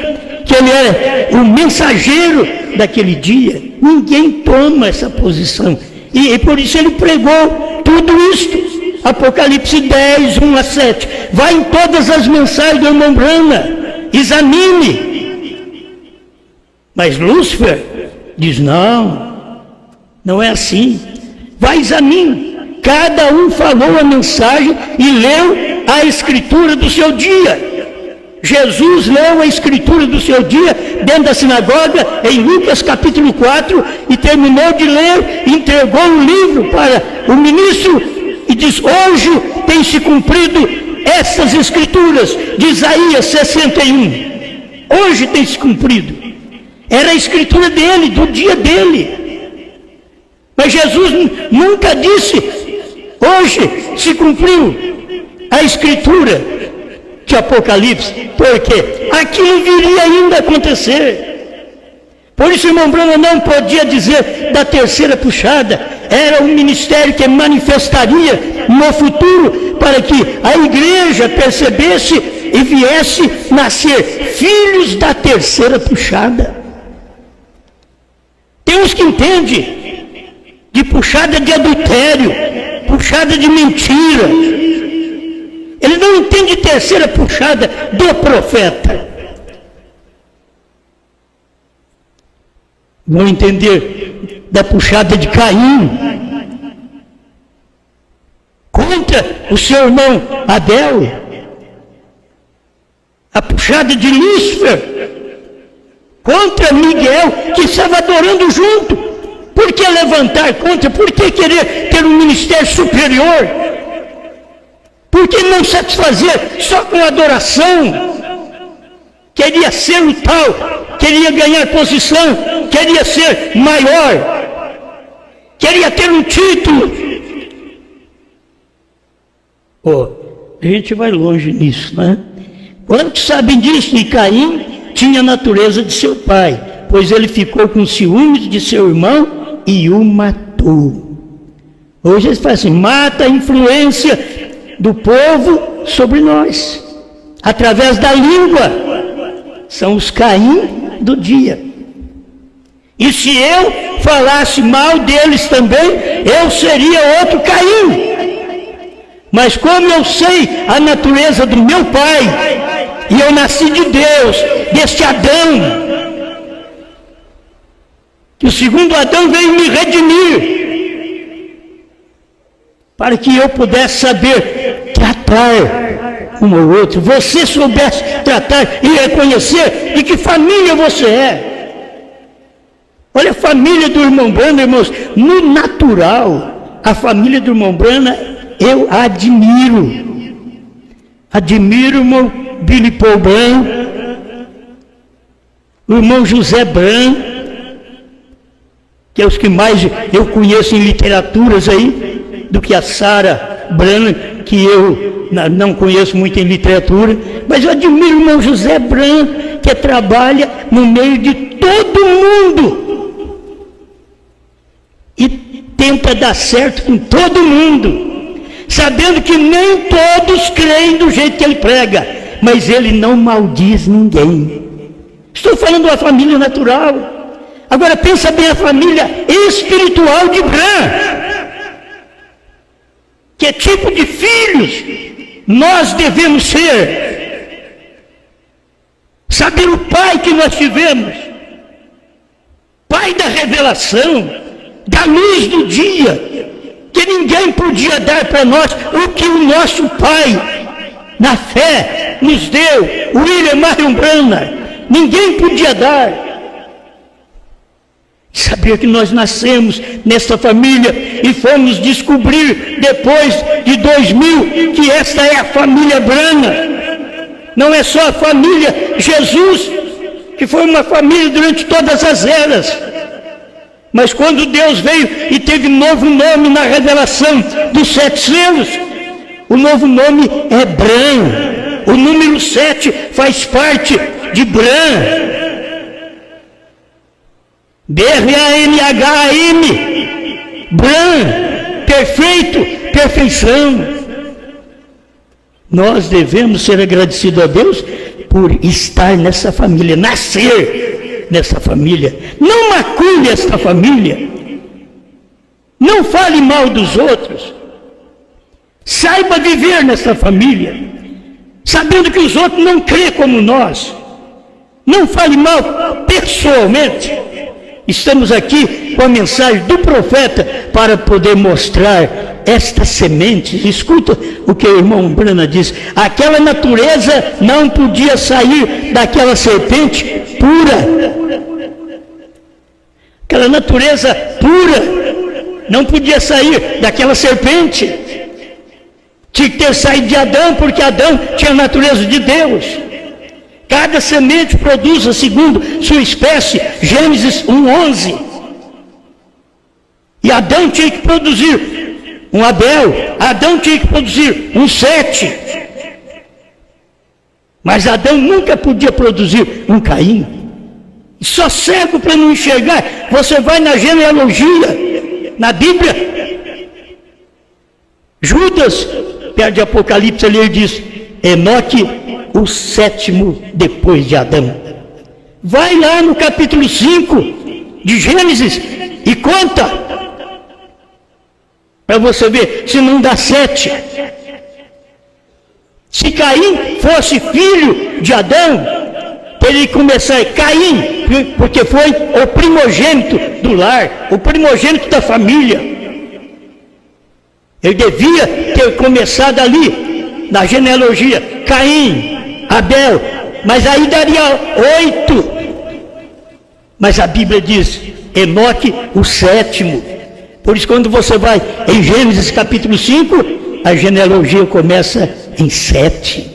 que ele é o mensageiro daquele dia. Ninguém toma essa posição. E por isso ele pregou tudo isto. Apocalipse 10, 1 a 7. Vai em todas as mensagens do irmão Brana, examine. Mas Lúcifer diz, não é assim. Vai, examine. Cada um falou a mensagem e leu a escritura do seu dia. Jesus leu a escritura do seu dia dentro da sinagoga, em Lucas capítulo 4, e terminou de ler, entregou o livro para o ministro e diz, hoje tem se cumprido essas escrituras de Isaías 61. Hoje tem se cumprido. Era a escritura dele, do dia dele. Mas Jesus nunca disse, hoje se cumpriu a escritura de Apocalipse, porque aquilo viria ainda a acontecer. Por isso, irmão Bruno não podia dizer da terceira puxada. Era um ministério que manifestaria no futuro para que a igreja percebesse e viesse nascer filhos da terceira puxada. Tem uns que entendem de puxada de adultério, puxada de mentira. Ele não entende terceira puxada do profeta. Vão entender da puxada de Caim contra o seu irmão Abel. A puxada de Lúcifer contra Miguel, que estava adorando junto. Por que levantar contra? Por que querer ter um ministério superior? Por que não satisfazer só com adoração? Queria ser o tal, queria ganhar posição, queria ser maior, queria ter um título. A gente vai longe nisso, né? Quantos sabem disso? E Caim tinha a natureza de seu pai, pois ele ficou com ciúmes de seu irmão e o matou. Hoje eles falam assim, mata a influência do povo sobre nós, através da língua. São os Caim do dia. E se eu falasse mal deles também, eu seria outro Caim. Mas como eu sei a natureza do meu pai, e eu nasci de Deus, deste Adão, que o segundo Adão veio me redimir, para que eu pudesse saber tratar um ao outro, você soubesse tratar e reconhecer de que família você é. Olha a família do irmão Brana, irmãos, no natural, a família do irmão Brana, eu admiro. Admiro o irmão Billy Paul Bran, o irmão José Bran, que é os que mais eu conheço em literaturas aí, do que a Sara Bran, que eu não conheço muito em literatura, mas eu admiro o irmão José Bran, que trabalha no meio de todo mundo e tenta dar certo com todo mundo, sabendo que nem todos creem do jeito que ele prega, mas ele não maldiz ninguém. Estou falando da família natural. Agora pensa bem a família espiritual de Bran. Que tipo de filhos nós devemos ser? Saber o pai que nós tivemos, pai da revelação, da luz do dia, que ninguém podia dar para nós o que o nosso pai na fé, nos deu William Marion Branham. Ninguém podia dar. Saber que nós nascemos nesta família e fomos descobrir depois de 2000 que esta é a família Branham. Não é só a família Jesus, que foi uma família durante todas as eras. Mas quando Deus veio e teve novo nome na revelação dos 7 selos, o novo nome é Branham. O número 7 faz parte de Branham. B-R-A-N-H-A-M. Branham, perfeito, perfeição. Nós devemos ser agradecidos a Deus por estar nessa família, nascer nessa família. Não macule esta família. Não fale mal dos outros. Saiba viver nessa família, sabendo que os outros não crêem como nós. Não fale mal pessoalmente. Estamos aqui com a mensagem do profeta para poder mostrar esta semente. Escuta o que o irmão Branham diz. Aquela natureza não podia sair daquela serpente pura. Aquela natureza pura não podia sair daquela serpente. Tinha que ter saído de Adão, porque Adão tinha a natureza de Deus. Cada semente produz segundo sua espécie, Gênesis 1:11. E Adão tinha que produzir um Abel, Adão tinha que produzir um Sete. Mas Adão nunca podia produzir um Caim. Só cego para não enxergar. Você vai na genealogia, na Bíblia, Judas, perto de Apocalipse, ele diz: Enoque, o 7º depois de Adão. Vai lá no capítulo 5 de Gênesis e conta, para você ver se não dá 7. Se Caim fosse filho de Adão, teria que começar Caim, porque foi o primogênito do lar, o primogênito da família. Ele devia ter começado ali, na genealogia, Caim, Abel, mas aí daria 8. Mas a Bíblia diz, Enoque, o 7º. Por isso, quando você vai em Gênesis capítulo 5, a genealogia começa em 7.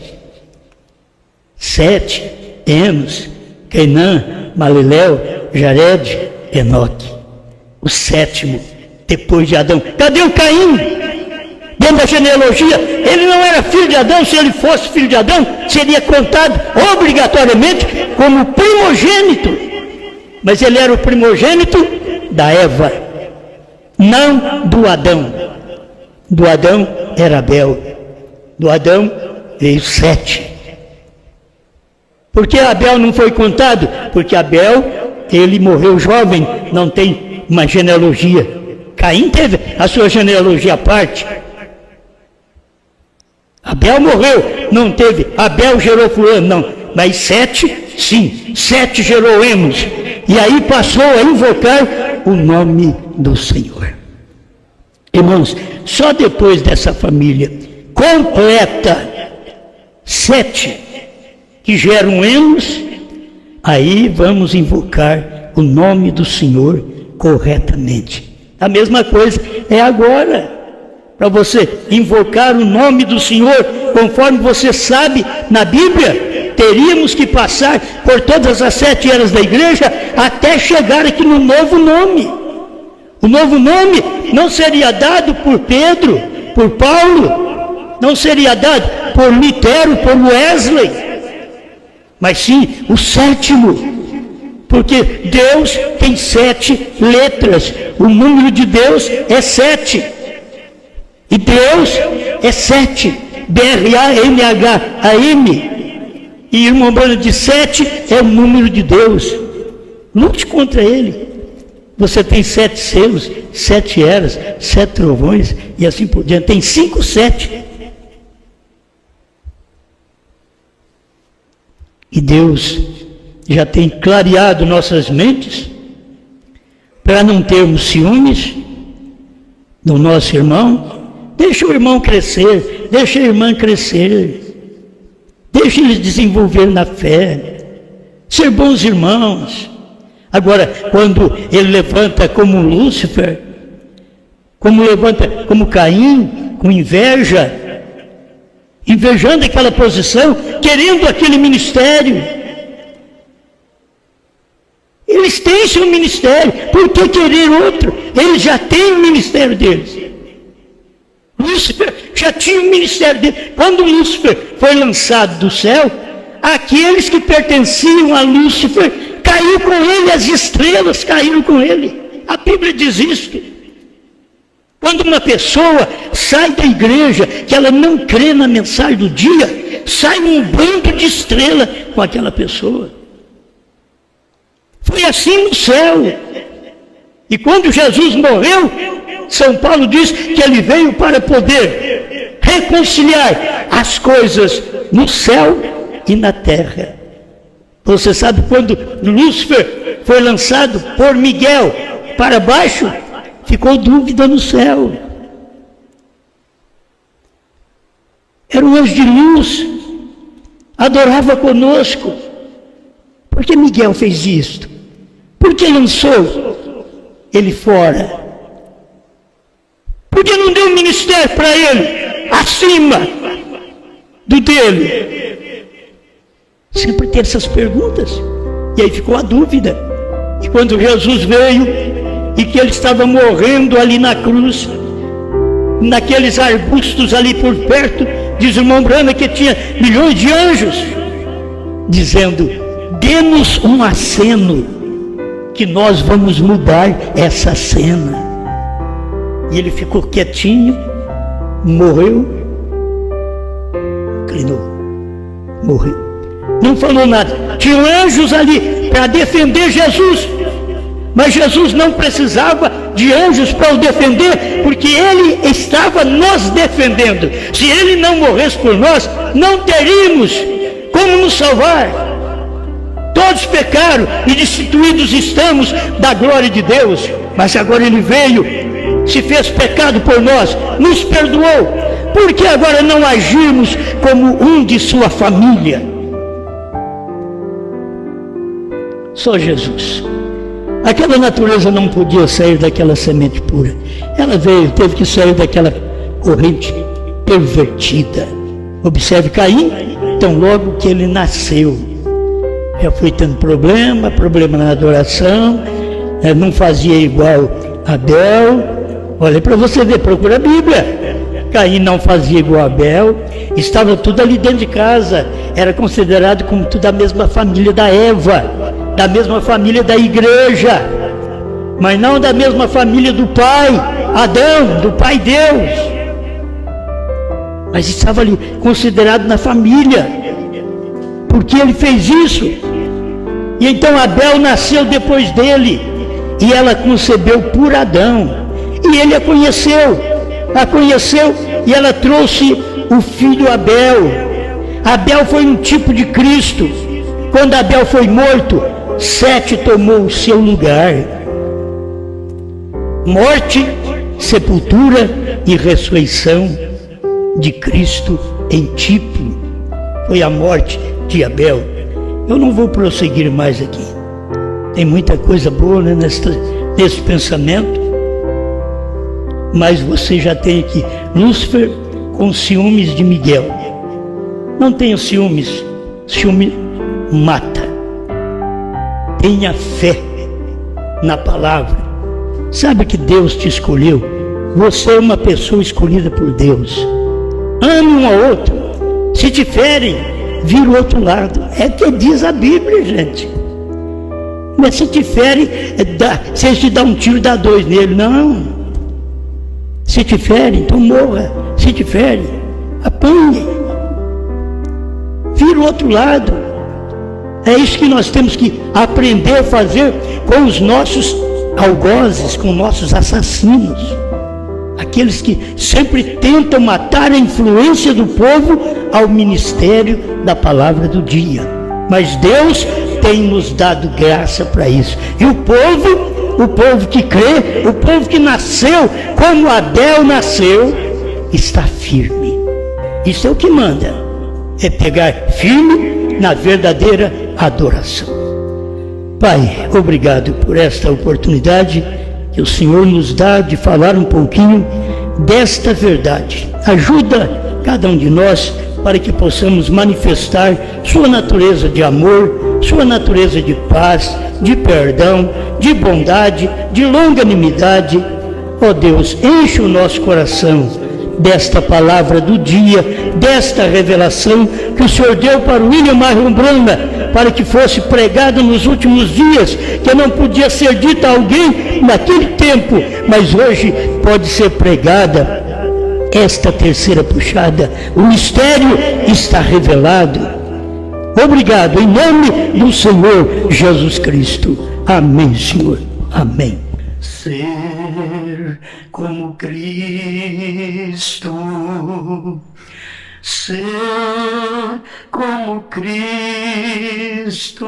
7, Enos, Cainã, Maleleu, Jared, Enoque. O 7º, depois de Adão. Cadê o Caim? Dentro da genealogia, ele não era filho de Adão. Se ele fosse filho de Adão, seria contado obrigatoriamente como primogênito. Mas ele era o primogênito da Eva, não do Adão. Do Adão era Abel. Do Adão veio 7. Por que Abel não foi contado? Porque Abel, ele morreu jovem, não tem uma genealogia. Caim teve a sua genealogia à parte. Abel morreu, não teve. Abel gerou fulano, não. Mas 7, sim. 7 gerou Enos. E aí passou a invocar o nome do Senhor. Irmãos, só depois dessa família completa 7 que geram Enos, aí vamos invocar o nome do Senhor corretamente. A mesma coisa é agora. Para você invocar o nome do Senhor, conforme você sabe na Bíblia, teríamos que passar por todas as 7 eras da igreja até chegar aqui no novo nome. O novo nome não seria dado por Pedro, por Paulo, não seria dado por Lutero, por Wesley, mas sim o 7º. Porque Deus tem 7 letras, o número de Deus é 7. E Deus é 7, B-R-A-N-H-A-M. E irmão Branham de 7 é o número de Deus. Lute contra ele. Você tem 7 selos, 7 eras, 7 trovões e assim por diante. Tem 5 7. E Deus já tem clareado nossas mentes para não termos ciúmes do nosso irmão. Deixa o irmão crescer, deixa a irmã crescer. Deixe eles desenvolver na fé, ser bons irmãos. Agora, quando ele levanta como Lúcifer, como Caim, com inveja, invejando aquela posição, querendo aquele ministério. Eles têm seu ministério, por que querer outro? Eles já têm o ministério deles. Lúcifer já tinha o ministério dele. Quando Lúcifer foi lançado do céu, aqueles que pertenciam a Lúcifer caiu com ele, as estrelas caíram com ele. A Bíblia diz isso. Quando uma pessoa sai da igreja, que ela não crê na mensagem do dia, sai um bando de estrela com aquela pessoa. Foi assim no céu. E quando Jesus morreu, São Paulo diz que ele veio para poder reconciliar as coisas no céu e na terra. Você sabe quando Lúcifer foi lançado por Miguel para baixo, ficou dúvida no céu. Era um anjo de luz, adorava conosco. Por que Miguel fez isto? Por que lançou ele fora? Por que não deu um ministério para ele, acima do dele? Sempre ter essas perguntas. E aí ficou a dúvida. E quando Jesus veio, e que ele estava morrendo ali na cruz, naqueles arbustos ali por perto, diz o irmão Brana que tinha milhões de anjos, dizendo: dê-nos um aceno, que nós vamos mudar essa cena. E ele ficou quietinho, morreu, inclinou, morreu. Não falou nada. Tinha anjos ali para defender Jesus, mas Jesus não precisava de anjos para o defender, porque ele estava nos defendendo. Se ele não morresse por nós, não teríamos como nos salvar. Todos pecaram e destituídos estamos da glória de Deus, mas agora ele veio, se fez pecado por nós, nos perdoou. Por que agora não agirmos como um de sua família? Só Jesus. Aquela natureza não podia sair daquela semente pura. Ela veio, teve que sair daquela corrente pervertida. Observe Caim, então logo que ele nasceu, já foi tendo problema na adoração, não fazia igual Abel. Olha para você ver, procura a Bíblia. Caim não fazia igual a Abel, estava tudo ali dentro de casa, era considerado como tudo a mesma família da Eva, da mesma família da igreja, mas não da mesma família do pai Adão, do pai Deus, mas estava ali considerado na família, porque ele fez isso. E então Abel nasceu depois dele, e ela concebeu por Adão, e ele a conheceu, e ela trouxe o filho Abel. Abel foi um tipo de Cristo. Quando Abel foi morto, Sete tomou o seu lugar. Morte, sepultura e ressurreição de Cristo em tipo. Foi a morte de Abel. Eu não vou prosseguir mais aqui. Tem muita coisa boa, né, nesse pensamento. Mas você já tem aqui Lúcifer com ciúmes de Miguel. Não tenha ciúmes. Ciúme mata. Tenha fé na palavra. Sabe que Deus te escolheu. Você é uma pessoa escolhida por Deus. Ame um ao outro. Se te ferem, vira o outro lado. É o que diz a Bíblia, gente. Mas se te ferem, se ele te dá um tiro, dá dois nele. Não. Se te ferem, então morra. Se te ferem, apanhe. Vira o outro lado. É isso que nós temos que aprender a fazer com os nossos algozes, com nossos assassinos. Aqueles que sempre tentam matar a influência do povo ao ministério da palavra do dia. Mas Deus tem nos dado graça para isso. E o povo que crê, o povo que nasceu como Abel nasceu, está firme. Isso é o que manda. é pegar firme na verdadeira adoração. Pai, obrigado por esta oportunidade que o Senhor nos dá de falar um pouquinho desta verdade. Ajuda cada um de nós para que possamos manifestar sua natureza de amor, sua natureza de paz, de perdão, de bondade, de longanimidade. Ó Deus, enche o nosso coração desta palavra do dia, desta revelação que o Senhor deu para o William Marion Branham, para que fosse pregada nos últimos dias, que não podia ser dita a alguém naquele tempo, mas hoje pode ser pregada. Esta terceira puxada, o mistério está revelado. Obrigado, em nome do Senhor Jesus Cristo. Amém, Senhor. Amém. Ser como Cristo, ser como Cristo,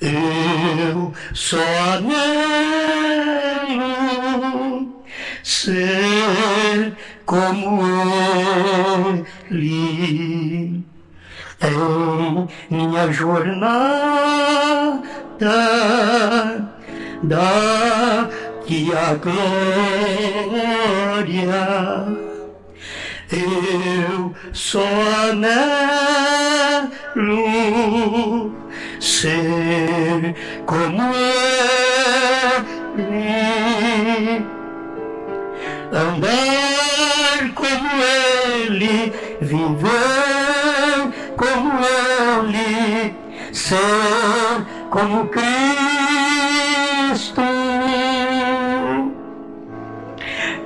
eu só anelo ser como Ele em minha jornada daqui a glória. Eu só anelo ser como Ele, andar como Ele, viver como Ele, ser como Cristo.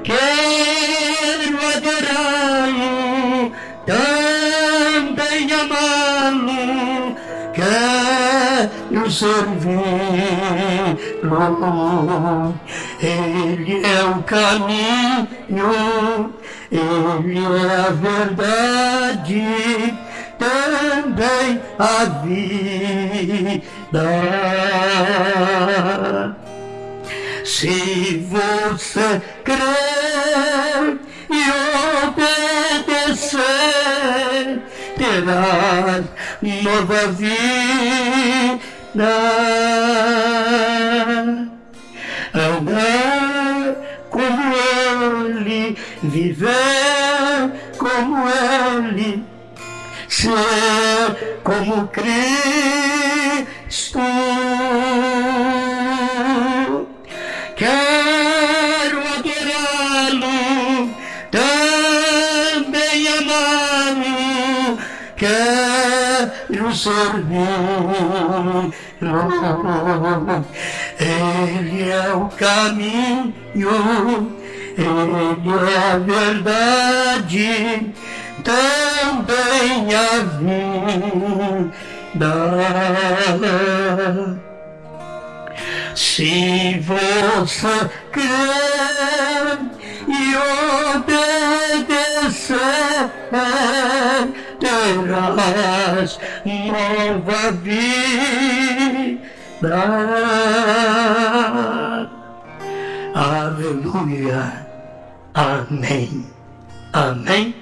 Quero adorá-lo, também amá-lo, quero servi-lo. Ele é o caminho, Ele é a verdade, também a vida. Se você crer e obedecer, terá nova vida. Andar como Ele, viver como Ele, ser como Cristo. Quero adorá-lo, também amá-lo, quero servi-lo. Ele é o caminho, Ele é a verdade, também a vida. Se você crer e obedecer, terás nova vida. Aleluia. Amém. Amém.